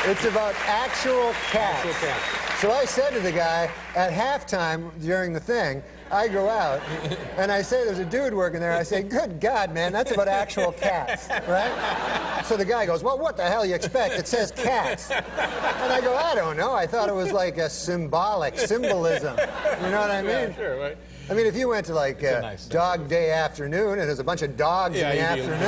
It's about actual cats. Actual cats. So I said to the guy at halftime during the thing, I go out and I say, there's a dude working there. I say, good God, man, that's about actual cats, right? So the guy goes, well, what the hell you expect? It says cats. And I go, I don't know. I thought it was like a symbolism. You know what I mean? Yeah, sure, right. I mean, if you went to like Dog Day Afternoon and there's a bunch of dogs in the afternoon,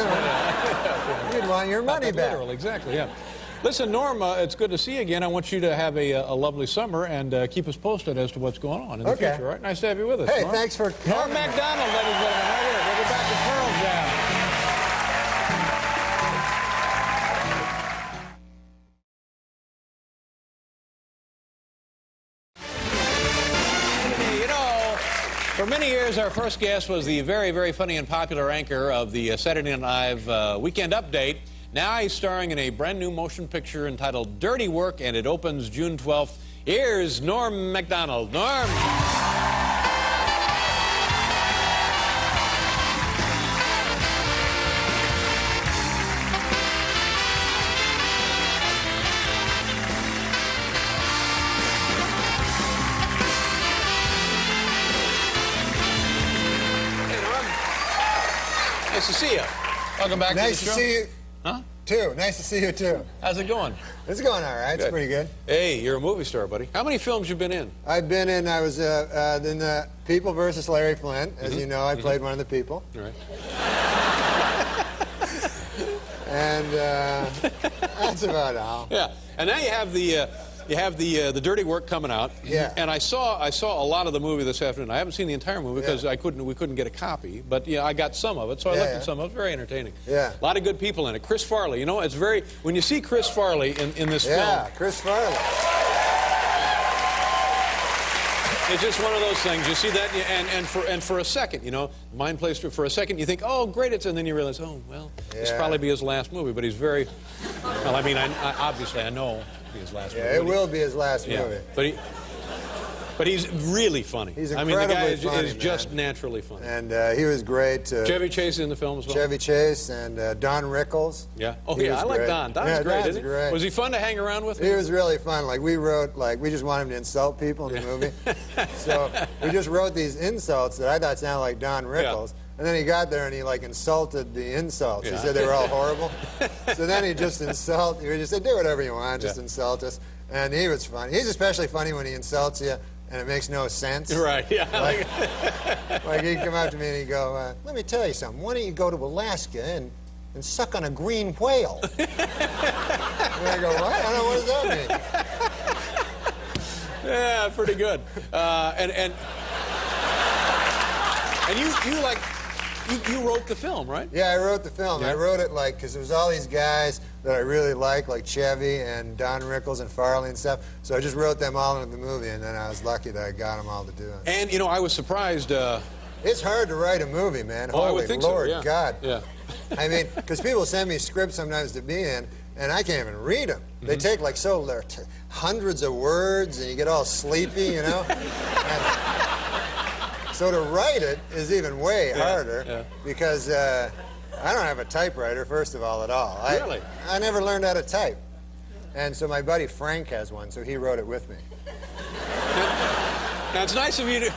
you'd want your money back. Literal, exactly, yeah. Listen, Norm, it's good to see you again. I want you to have a lovely summer and keep us posted as to what's going on in the future, all right? Nice to have you with us, Hey, Norm. thanks for coming. Norm Macdonald, ladies and gentlemen, right here. We'll be back to Pearl Jam. There's our first guest, was the very, very funny and popular anchor of the Saturday Night Live Weekend Update. Now he's starring in a brand new motion picture entitled Dirty Work, and it opens June 12th. Here's Norm Macdonald. Norm. Nice to see you. Welcome back Nice to the show. to see you. Huh? Too. Nice to see you, too. How's it going? It's going all right. It's Good. pretty good. Hey, you're a movie star, buddy. How many films you been in? I was in the People versus Larry Flint. As you know, I played one of the people. All right. And that's about all. Yeah, and now you have the Dirty Work coming out. Yeah. And I saw a lot of the movie this afternoon. I haven't seen the entire movie because we couldn't get a copy. But yeah, I got some of it, so I looked at some of it. It's very entertaining. Yeah. A lot of good people in it. Chris Farley, you know, it's very when you see Chris Farley in this film. Yeah, Chris Farley. It's just one of those things. You see that, and for a second, you know, mind plays for a second. You think, oh, great, and then you realize, oh, well, this will probably be his last movie. But he's very, well, I mean, obviously, I know it'll be his last movie. Yeah, it will be his last movie. But he's really funny. He's I mean, the guy incredibly is just naturally funny. And he was great. Chevy Chase in the film as well. Chevy Chase and Don Rickles. Yeah. Oh, He yeah, was I like great. Don. Don's Yeah, great, Don's isn't he? great. Was he fun to hang around with? He was really fun. Like, we just wanted him to insult people in the movie. So we just wrote these insults that I thought sounded like Don Rickles. And then he got there and he like insulted the insults. Yeah. He said they were all horrible. So then he just he just said, do whatever you want, just insult us. And he was funny. He's especially funny when he insults you and it makes no sense. Right, yeah. Like he'd come up to me and he'd go, let me tell you something. Why don't you go to Alaska and suck on a green whale? And I go, what? I don't know, what does that mean? Yeah, pretty good. And you wrote the film, right? Yeah, I wrote the film. Yeah. I wrote it because there was all these guys that I really liked, like Chevy and Don Rickles and Farley and stuff. So I just wrote them all into the movie, and then I was lucky that I got them all to do it. And, you know, I was surprised. It's hard to write a movie, man. Oh, I Holy would think Lord, so, yeah. God. Yeah. I mean, because people send me scripts sometimes to be in, and I can't even read them. They take like hundreds of words, and you get all sleepy, you know? So to write it is even way harder because I don't have a typewriter, first of all, at all. Really? I never learned how to type. And so my buddy Frank has one, so he wrote it with me. Now it's nice of you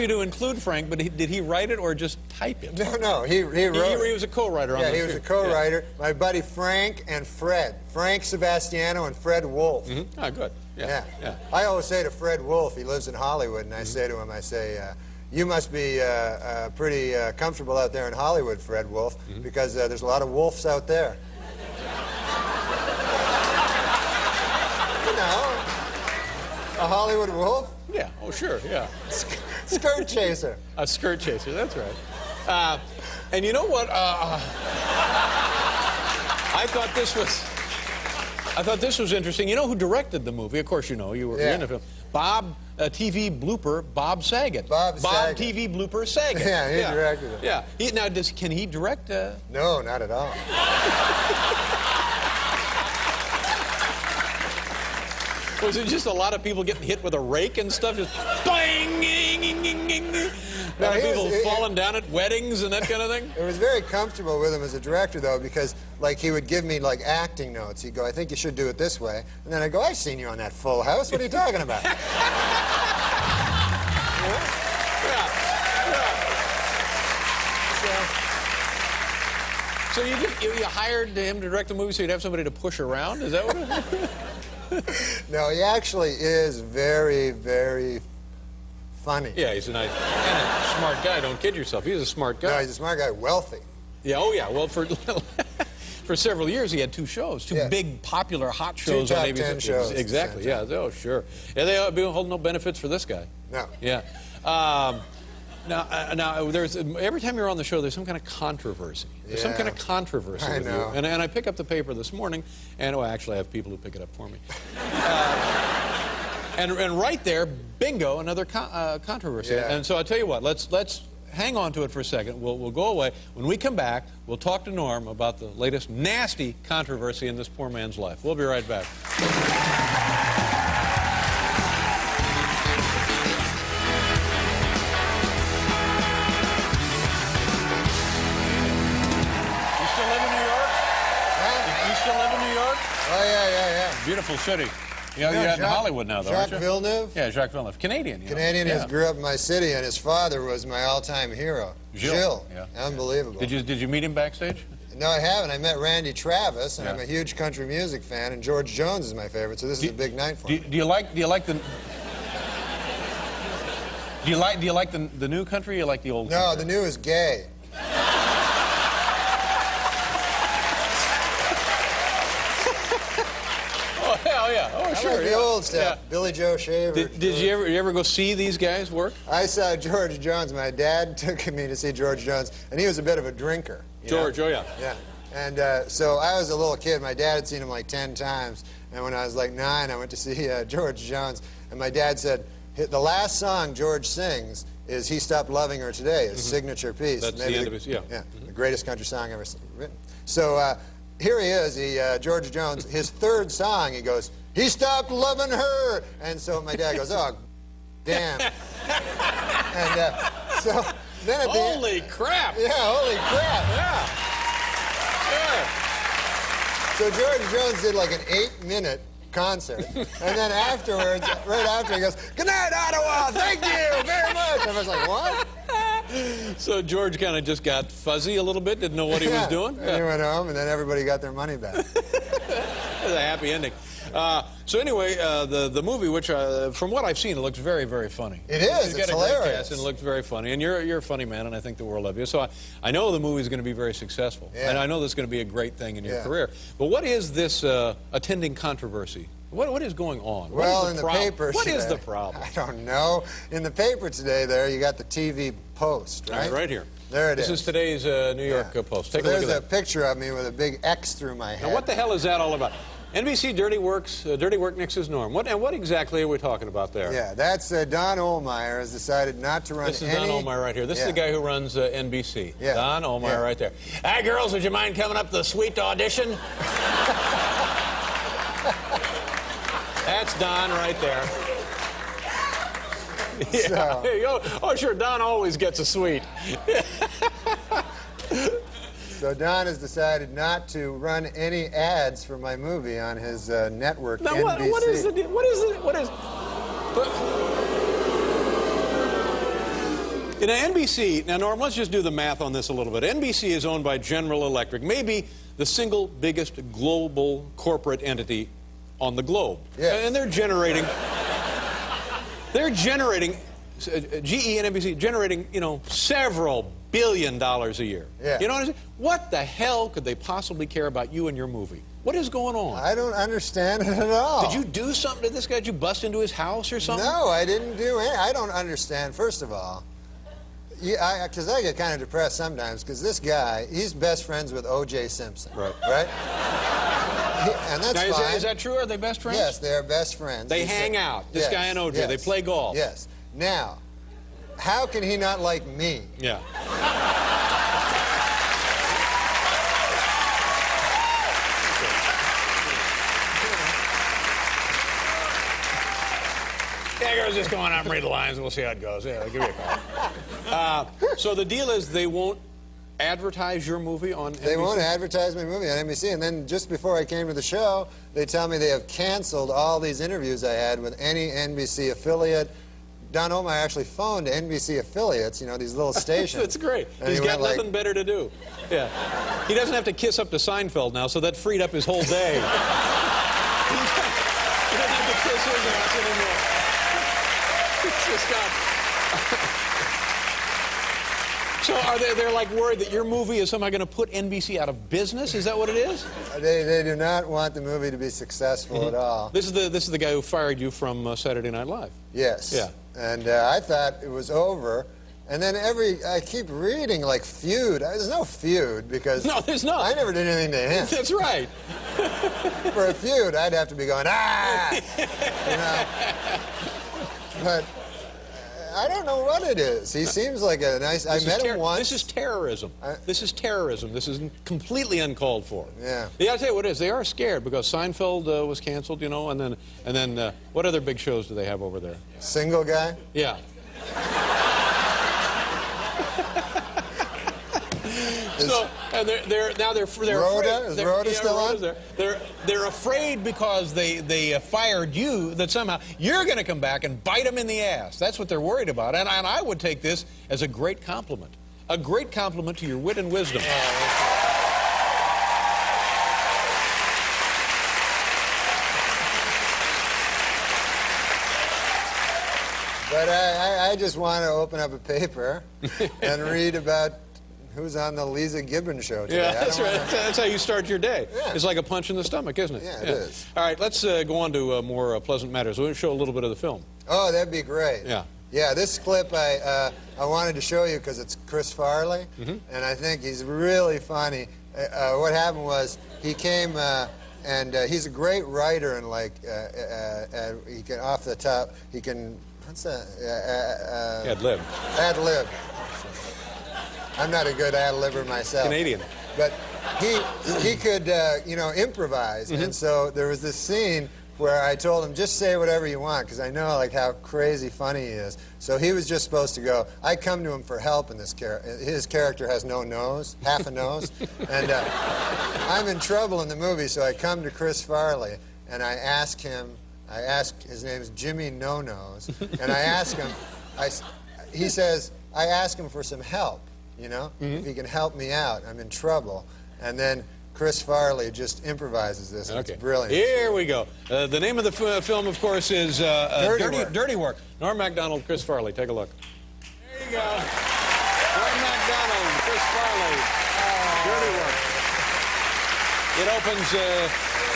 to include Frank, but did he write it or just type it? No, he wrote it. He was a co-writer on Yeah, this. he was a co-writer. Yeah. My buddy Frank and Fred. Frank Sebastiano and Fred Wolf. Mm-hmm. Oh, good. Yeah. I always say to Fred Wolf, he lives in Hollywood, and I say to him, you must be pretty comfortable out there in Hollywood, Fred Wolf, because there's a lot of wolves out there. You know, a Hollywood wolf? Yeah, oh sure, yeah. Skirt chaser. A skirt chaser, that's right. And you know what? I thought this was interesting. You know who directed the movie? Of course you know, you were in the film. TV blooper Bob Saget. Bob Saget. TV blooper Saget. Yeah, he directed it. Yeah. Can he direct? No, not at all. Was it just a lot of people getting hit with a rake and stuff? Just bang! A lot of people falling down at weddings and that kind of thing? It was very comfortable with him as a director, though, because like he would give me like acting notes. He'd go, I think you should do it this way. And then I'd go, I've seen you on that Full House. What are you talking about? So you hired him to direct the movie so you'd have somebody to push around? Is that what it is? No, he actually is very, very funny. Yeah, he's a nice and a smart guy. Don't kid yourself. He's a smart guy. No, he's a smart guy. Wealthy. Yeah. Oh, yeah. Well, for several years he had two shows, two big, popular, hot shows on ABC. 10 shows. Exactly. Yeah. Oh, sure. Yeah, they hold no benefits for this guy. No. Yeah. Now, there's every time you're on the show, there's some kind of controversy. There's some kind of controversy with you. And I pick up the paper this morning, and actually I have people who pick it up for me. And right there, bingo, another controversy. Yeah. And so I tell you what, let's hang on to it for a second. We'll go away. When we come back, we'll talk to Norm about the latest nasty controversy in this poor man's life. We'll be right back. You still live in New York? You still live in New York? Oh, yeah. Beautiful city. You're out in Hollywood now, though, aren't Jacques you? Villeneuve? Yeah, Jacques Villeneuve. Canadian. Canadian Yeah. who grew up in my city, and his father was my all-time hero. Gilles. Yeah. Unbelievable. Did you meet him backstage? No, I haven't. I met Randy Travis, and Yeah. I'm a huge country music fan, and George Jones is my favorite, so this is a big night for me. Do you like the new country or you like the old country? No, the new is gay. Oh, hell yeah. Oh, I sure. like the yeah. old stuff. Yeah. Billy Joe Shaver. Did you ever go see these guys work? I saw George Jones. My dad took me to see George Jones, and he was a bit of a drinker. George, oh yeah. Yeah. And so I was a little kid. My dad had seen him like 10 times. And when I was like 9, I went to see George Jones. And my dad said, the last song George sings is He Stopped Loving Her Today, his signature piece. That's the end of his, yeah. The greatest country song ever written. So here he is, George Jones, his third song, he goes, he stopped loving her. And so my dad goes, oh, damn. And so then at the end, Holy crap. yeah, holy crap. Yeah. So George Jones did like an 8-minute concert, and then afterwards, right after, he goes, "Good night, Ottawa. Thank you very much." I was like, "What?" So George kind of just got fuzzy a little bit, didn't know what he was doing. And he went home, and then everybody got their money back. It was a happy ending. So anyway, the movie, which from what I've seen, it looks very, very funny. It is. It's got It's a great hilarious. cast, and it looks very funny. And you're a funny man, and I think the world of you. So I know the movie is going to be very successful, Yeah. and I know this is going to be a great thing in your Yeah. career. But what is this attending controversy? What is going on? Well, what is in the problem? paper What is today- the problem? I don't know. In the paper today, there you got the TV Post, right? Right here. There it This is today's New York Post. Take a look There's at a that. picture of me with a big X through my head. Now, what the hell is that all about? NBC Dirty Work nixes Norm. What exactly are we talking about there? Yeah, that's Don Ohlmeyer has decided not to run This is any... Don Ohlmeyer right here. This is the guy who runs NBC. Yeah. Don Ohlmeyer Yeah. right there. Hi, girls, would you mind coming up to the suite audition? That's Don right there. Yeah. So- There you go. Oh, sure, Don always gets a suite. So Don has decided not to run any ads for my movie on his network, Now, NBC. what is it? In NBC, now Norm, let's just do the math on this a little bit. NBC is owned by General Electric, maybe the single biggest global corporate entity on the globe. Yes. And they're generating, GE and NBC generating, several $1 billion a year. Yeah. You know what I'm saying? What the hell could they possibly care about you and your movie? What is going on? I don't understand it at all. Did you do something to this guy? Did you bust into his house or something? No, I didn't do any. I don't understand, first of all. Because I get kind of depressed sometimes, because this guy, he's best friends with O.J. Simpson. Right. Right? And that's Now, fine. is that true? Are they best friends? Yes, they're best friends. They He hang said- out. This Yes, guy and O.J. yes, They play golf. Yes. Now, how can he not like me? Yeah. Yeah, girls, just go on out and read the lines, and we'll see how it goes. Yeah, I'll give you a call. So the deal is they won't advertise your movie on NBC? They won't advertise my movie on NBC. And then just before I came to the show, they tell me they have canceled all these interviews I had with any NBC affiliate. Don Ohlmeyer actually phoned NBC affiliates, these little stations. That's great. And He's he got went nothing better to do. Yeah. He doesn't have to kiss up to Seinfeld now, so that freed up his whole day. He doesn't have to kiss his ass anymore. It's just got... So they're like worried that your movie is somehow going to put NBC out of business? Is that what it is? They do not want the movie to be successful at all. This is the guy who fired you from Saturday Night Live. Yes. Yeah. And I thought it was over. And then I keep reading like feud. There's no feud because No, there's not. I never did anything to him. That's right. For a feud, I'd have to be going, ah! But I don't know what it is. He seems like a nice. I met him once. This is terrorism. This is terrorism. This is completely uncalled for. Yeah. Yeah, I'll tell you what it is. They are scared because Seinfeld was canceled, you know, and then what other big shows do they have over there? Single guy. Yeah. So and they're Rhoda? afraid. Is Rhoda still on? They're afraid because they fired you that somehow you're going to come back and bite them in the ass. That's what they're worried about. And I would take this as a great compliment to your wit and wisdom. But I just want to open up a paper and read about who's on the Lisa Gibbons show today. Yeah, that's right. That's how you start your day. Yeah. It's like a punch in the stomach, isn't it? Yeah, it is. All right, let's go on to more pleasant matters. We'll show a little bit of the film. Oh, that'd be great. Yeah. Yeah, this clip I wanted to show you because it's Chris Farley, and I think he's really funny. What happened was he came, and he's a great writer, and like he can off the top, he can. What's that? Ad lib. Ad lib. I'm not a good ad libber myself. Canadian. But he could, improvise. And so there was this scene where I told him, just say whatever you want, because I know like how crazy funny he is. So he was just supposed to go, I come to him for help in this character. His character has no nose, half a nose. And I'm in trouble in the movie, so I come to Chris Farley, and I ask him, his name's Jimmy No Nose, and I ask him, he says, I ask him for some help, you know, if he can help me out, I'm in trouble. And then Chris Farley just improvises this, and it's brilliant. Here we go. The name of the film, of course, is Dirty Work. Norm Macdonald, Chris Farley. Take a look. There you go. Norm Macdonald, Chris Farley. Dirty Work. It opens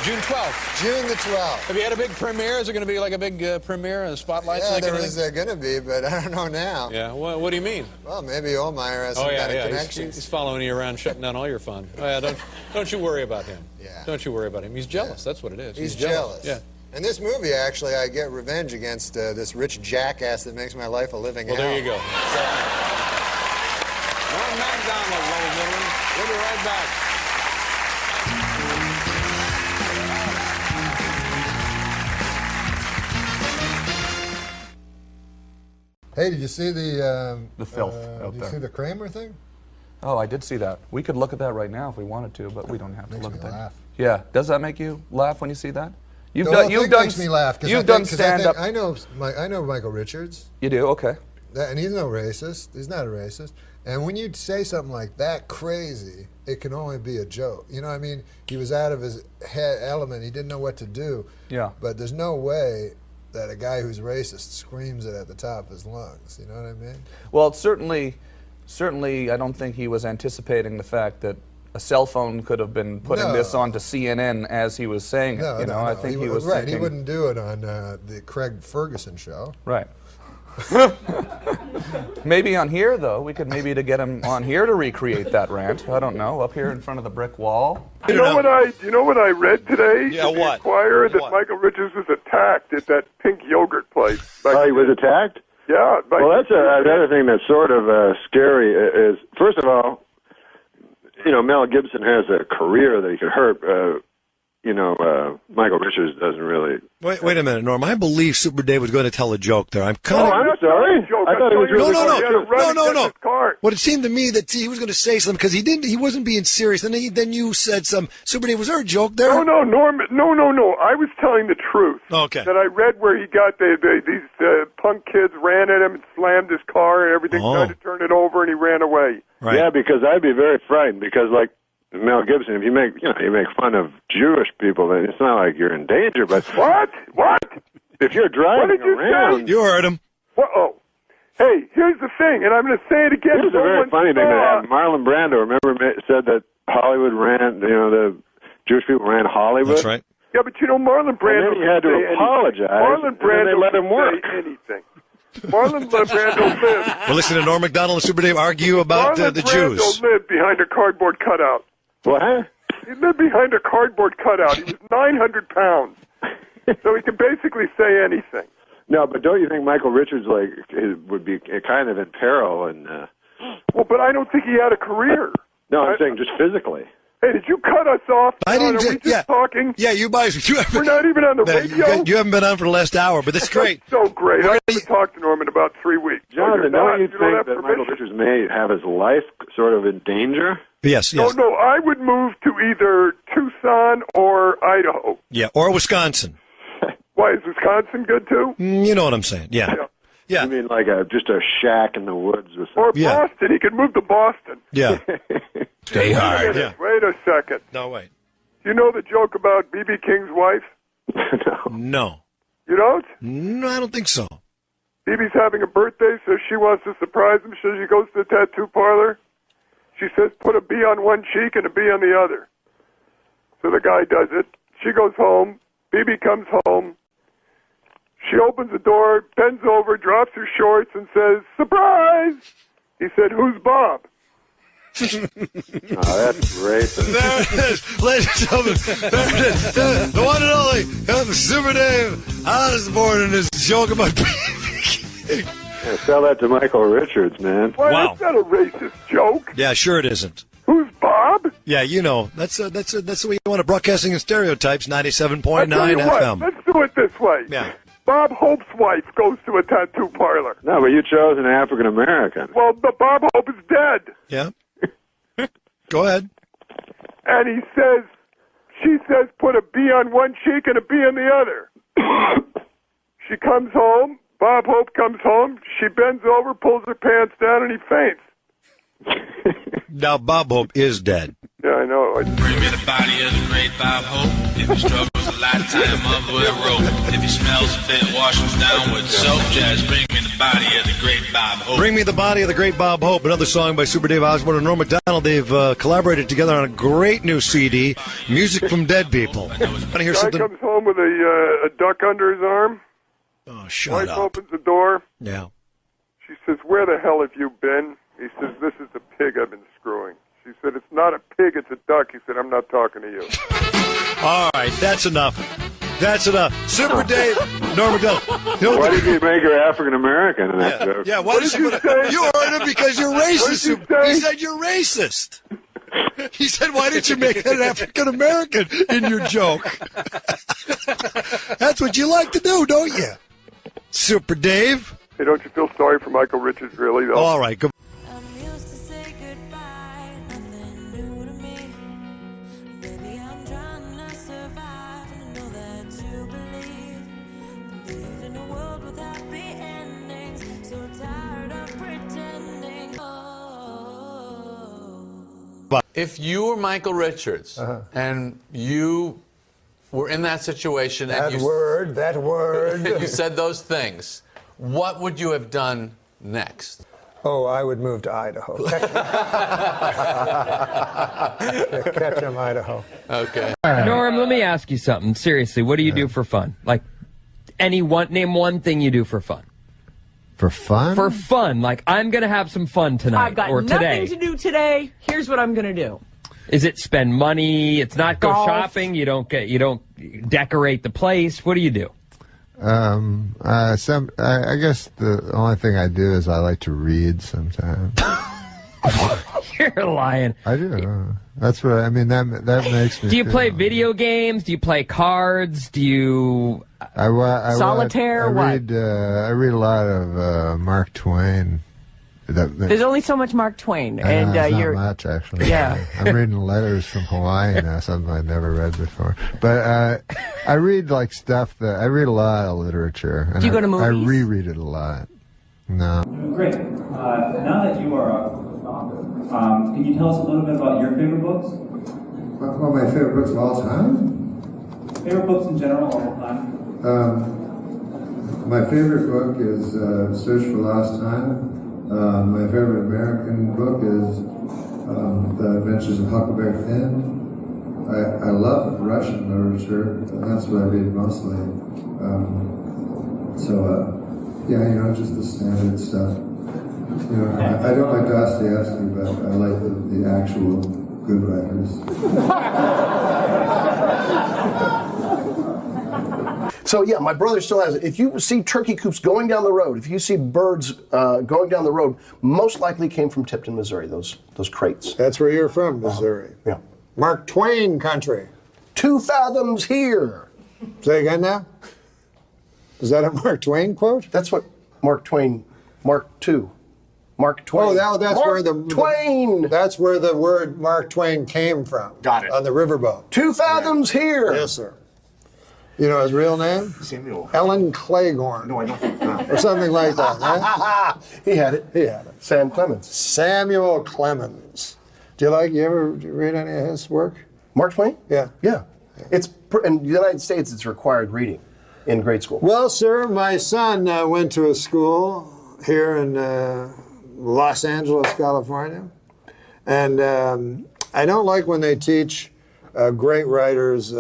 June 12th. June the 12th. Have you had a big premiere? Is it going to be like a big premiere and spotlights? Yeah, there was going to be, but I don't know now. Yeah, what do you mean? Well, maybe Olmeyer has some kind of connections. He's following you around, shutting down all your fun. Oh, yeah, don't you worry about him. Yeah. Don't you worry about him. He's jealous. That's what it is. He's jealous. Yeah. In this movie, actually, I get revenge against this rich jackass that makes my life a living hell. Well, there you go. Norm Macdonald, ladies and gentlemen. We'll be right back. Hey, did you see the filth out did you there? see the Kramer thing? Oh, I did see that. We could look at that right now if we wanted to, but we don't have to Makes look me at that. laugh. Yeah, does that make you laugh when you see that? You've The done. whole You've thing done. makes me laugh. You've done stand up. I know Michael Richards. You do, okay. And he's no racist. He's not a racist. And when you say something like that crazy, it can only be a joke. You know what I mean? He was out of his head element. He didn't know what to do. Yeah. But there's no way that a guy who's racist screams it at the top of his lungs. You know what I mean? Well, certainly, I don't think he was anticipating the fact that a cell phone could have been putting this onto CNN as he was saying it. No, I think he was right. thinking, He wouldn't do it on the Craig Ferguson show. Right. Maybe on here, though. We could maybe to get him on here to recreate that rant. I don't know. Up here in front of the brick wall. You know what I read today? Yeah, in the what? Inquirer, that Michael Richards was attacked at that pink yogurt place. Oh, he was attacked? Yeah. Well, that's another thing that's sort of scary is, first of all, Mel Gibson has a career that he could hurt. Michael Richards doesn't really. Wait a minute, Norm. I believe Super Dave was going to tell a joke there. I'm kind of. I'm sorry. I thought it was really No. Well, it seemed to me that he was going to say something because he wasn't being serious. And then you said some. Super Dave, was there a joke there? No, Norm. No. I was telling the truth. Okay. That I read where he got these punk kids ran at him and slammed his car and everything, tried to turn it over, and he ran away. Right. Yeah, because I'd be very frightened because like. Mel Gibson, if you make fun of Jewish people, then it's not like you're in danger. But what? If you're driving around, you heard him. Oh, hey, here's the thing, and I'm going to say it again. Here's a very funny thing that happened. Marlon Brando, remember, said that Hollywood ran. The Jewish people ran Hollywood. That's right. Yeah, but Marlon Brando. And then he had to apologize. Marlon Brando. And they let him work. Anything. Marlon Brando lived. We're listening to Norm Macdonald and Super Dave argue about the Jews. Marlon Brando lived behind a cardboard cutout. What? He lived behind a cardboard cutout. He was 900 pounds. So he could basically say anything. No, but don't you think Michael Richards would be kind of in peril? And Well, but I don't think he had a career. no, I'm saying just physically. Hey, did you cut us off? I didn't. Are we just talking? Yeah, you guys. We're not even on the radio. You haven't been on for the last hour, but that's great. So great. I haven't talked to Norm in about 3 weeks. Jonathan, don't you think have that Michael Richards may have his life sort of in danger? Yes, yes. No, I would move to either Tucson or Idaho. Yeah, or Wisconsin. Why, is Wisconsin good too? You know what I'm saying? Yeah. You mean like just a shack in the woods or something? Or Boston. He could move to Boston. Yeah. Stay hard. Wait a second. No, wait. You know the joke about B.B. King's wife? No. You don't? No, I don't think so. B.B.'s having a birthday, so she wants to surprise him. So she goes to the tattoo parlor. She says, put a B on one cheek and a B on the other. So the guy does it. She goes home. B.B. comes home. She opens the door, bends over, drops her shorts, and says, surprise! He said, who's Bob? Oh, that's racist. There it is, ladies and gentlemen. There it is. The one and only Super Dave Osborne and his joke about Yeah, sell that to Michael Richards, man. Why, that's not a racist joke. Yeah, sure it isn't. Who's Bob? Yeah, you know, that's the way you want to broadcasting in stereotypes. 97.9 I tell you what, FM. let's do it this way. Yeah. Bob Hope's wife goes to a tattoo parlor. No, but you chose an African American. Well, the Bob Hope is dead. Yeah. Go ahead. And she says, put a B on one cheek and a B on the other. She comes home. Bob Hope comes home. She bends over, pulls her pants down, and he faints. Now, Bob Hope is dead. Yeah, I know. Bring me the body of the great Bob Hope. If he struggles a lot, tie him up with a rope. If he smells a bit, wash him down with soap. Just bring me the body of the great Bob Hope. Bring me the body of the great Bob Hope. Another song by Super Dave Osborne and Norm Macdonald. They've collaborated together on a great new CD, Music from Dead People. Want to hear Guy something? comes home with a duck under his arm. Oh, shut Wife up. opens the door. Yeah. She says, where the hell have you been? He says, this is the pig I've been screwing. She said, it's not a pig, it's a duck. He said, I'm not talking to you. All right, that's enough. That's enough. Super Dave, Norm Macdonald. Why did you make her African American in that joke? Yeah, why did you say? You heard it because you're racist. He said you're racist. He said, why didn't you make it an African American in your joke? That's what you like to do, don't you? Super Dave. Hey, don't you feel sorry for Michael Richards, really, though? All right, go. If you were Michael Richards and you were in that situation That and word. you said those things, what would you have done next? Oh, I would move to Idaho. Ketchum, Idaho. Okay. Norm, let me ask you something. Seriously, what do you do for fun? Like, name one thing you do for fun. For fun? For fun. Like, I'm going to have some fun tonight I've got or today. nothing to do today. Here's what I'm going to do. Is it spend money? It's not go Golf. shopping. You don't decorate the place. What do you do? I guess the only thing I do is I like to read sometimes. You're lying. I do. That's what I mean. That makes me. Do you feel- play video games? Do you play cards? Do you Solitaire? I read a lot of Mark Twain. There's only so much Mark Twain, and it's you're not much actually. Yeah. I'm reading letters from Hawaii now, something I've never read before. But I read like stuff I read a lot of literature. And Do you go to movies? I reread it a lot. No. Great. Now that you are a author, can you tell us a little bit about your favorite books? Well, my favorite books of all time? Favorite books in general, all time? My favorite book is Search for Lost Time. My favorite American book is The Adventures of Huckleberry Finn. I love Russian literature, and that's what I read mostly. Yeah, just the standard stuff. I don't like Dostoevsky, but I like the actual good writers. So yeah, my brother still has it. If you see turkey coops going down the road, if you see birds going down the road, most likely came from Tipton, Missouri. Those crates. That's where you're from, Missouri. Yeah. Mark Twain country. 2 fathoms here. Say again now? Is that a Mark Twain quote? That's what Mark Twain, Mark II. Mark Twain. Oh, that's Mark where the Twain. That's where the word Mark Twain came from. Got it. On the riverboat. 2 fathoms here. Yes, sir. You know his real name? Samuel. Ellen Claiborne. No, I don't. Or something like that, right? He had it. He had it. Sam Clemens. Samuel Clemens. You ever read any of his work? Mark Twain? Yeah. Yeah. In the United States, it's required reading in grade school. Well, sir, my son went to a school here in Los Angeles, California. And I don't like when they teach great writers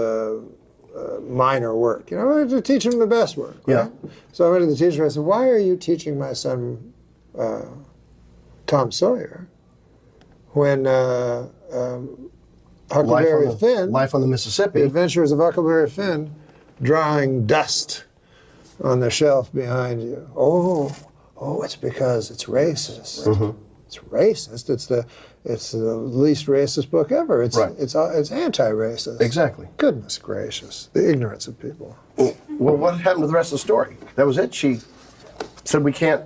minor work. You know, I have to teach them the best work. Right? Yeah. So I went to the teacher and I said, why are you teaching my son Tom Sawyer when Huckleberry Finn, Life on the Mississippi, The Adventures of Huckleberry Finn, drawing dust on the shelf behind you? Oh, it's because it's racist. Mm-hmm. It's racist. It's the least racist book ever. It's anti-racist. Exactly. Goodness gracious, the ignorance of people. Well, what happened to the rest of the story? That was it. She said we can't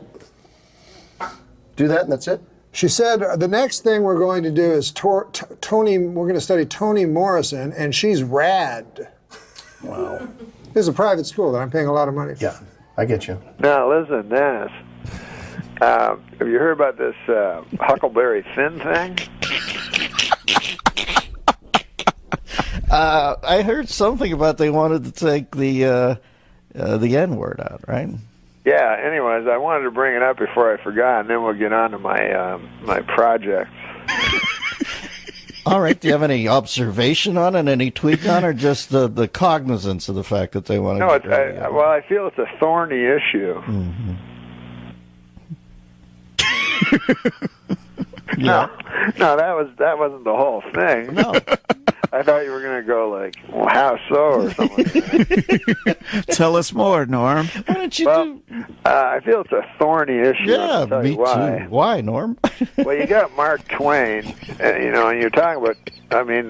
do that, and that's it. She said the next thing we're going to do is Toni. We're going to study Toni Morrison, and she's rad. Wow. This is a private school that I'm paying a lot of money for. Yeah, I get you. Now listen, Dennis. Have you heard about this Huckleberry Finn thing? I heard something about they wanted to take the N-word out, right? Yeah. Anyways, I wanted to bring it up before I forgot, and then we'll get on to my my project. All right. Do you have any observation on it, any tweak on it, or just the cognizance of the fact that they want to? No, well, I feel it's a thorny issue. Mm-hmm. Yeah. No, that wasn't the whole thing. No. I thought you were going to go like, well, how so, or something. Tell us more, Norm. Why don't you I feel it's a thorny issue. Yeah, I'll tell me you why. too. Why, Norm? Well, you got Mark Twain, and you're talking about. I mean,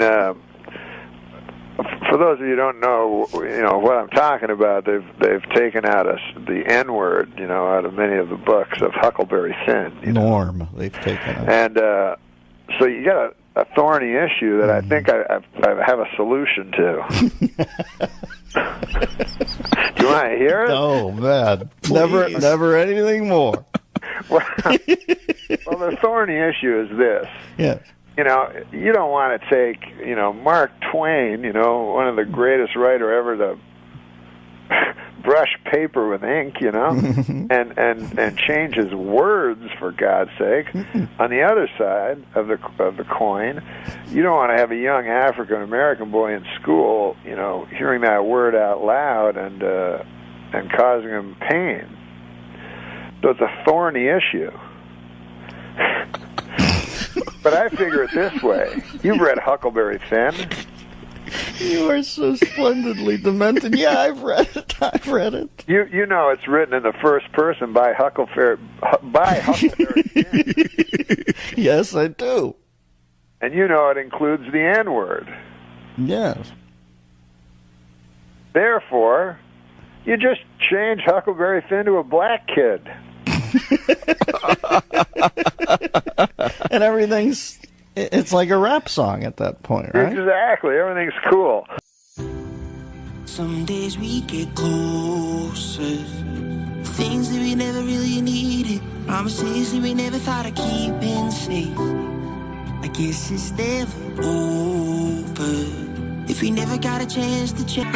for those of you who don't know, what I'm talking about. They've taken out the N-word, out of many of the books of Huckleberry Finn. Norm, they've taken out. And so you got a thorny issue that I think I have a solution to. Do you want to hear it? Oh man, never anything more. Well, the thorny issue is this. Yeah. You don't want to take, Mark Twain, one of the greatest writer ever to brush paper with ink, and change his words, for God's sake. On the other side of the coin, you don't want to have a young African American boy in school, hearing that word out loud and causing him pain. So it's a thorny issue. But I figure it this way. You've read Huckleberry Finn. You are so splendidly demented. Yeah, I've read it. You know it's written in the first person by Huckleberry Finn. Yes, I do. And you know it includes the N-word. Yes. Therefore, you just change Huckleberry Finn to a black kid. And it's like a rap song at that point, right? Exactly. Everything's cool. Some days we get closer. Things that we never really needed. Promises that we never thought of keeping safe. I guess it's never over if we never got a chance to check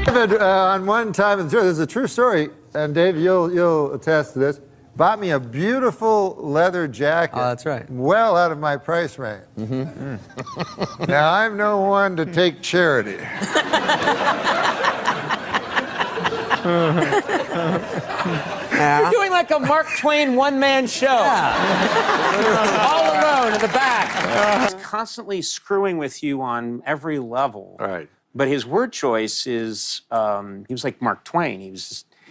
David, on one time, this is a true story, and Dave, you'll attest to this. Bought me a beautiful leather jacket. Oh, that's right. Well out of my price range. Mm-hmm. Now, I'm no one to take charity. You're doing like a Mark Twain one-man show. All alone in the back. He's constantly screwing with you on every level. Right. But his word choice is, he was like Mark Twain.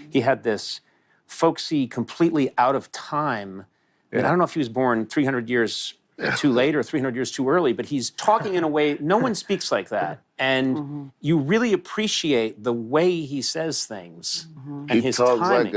He had this folksy, completely out of time. I don't know if he was born 300 years too late or 300 years too early, but he's talking in a way, no one speaks like that. And you really appreciate the way he says things and his timing.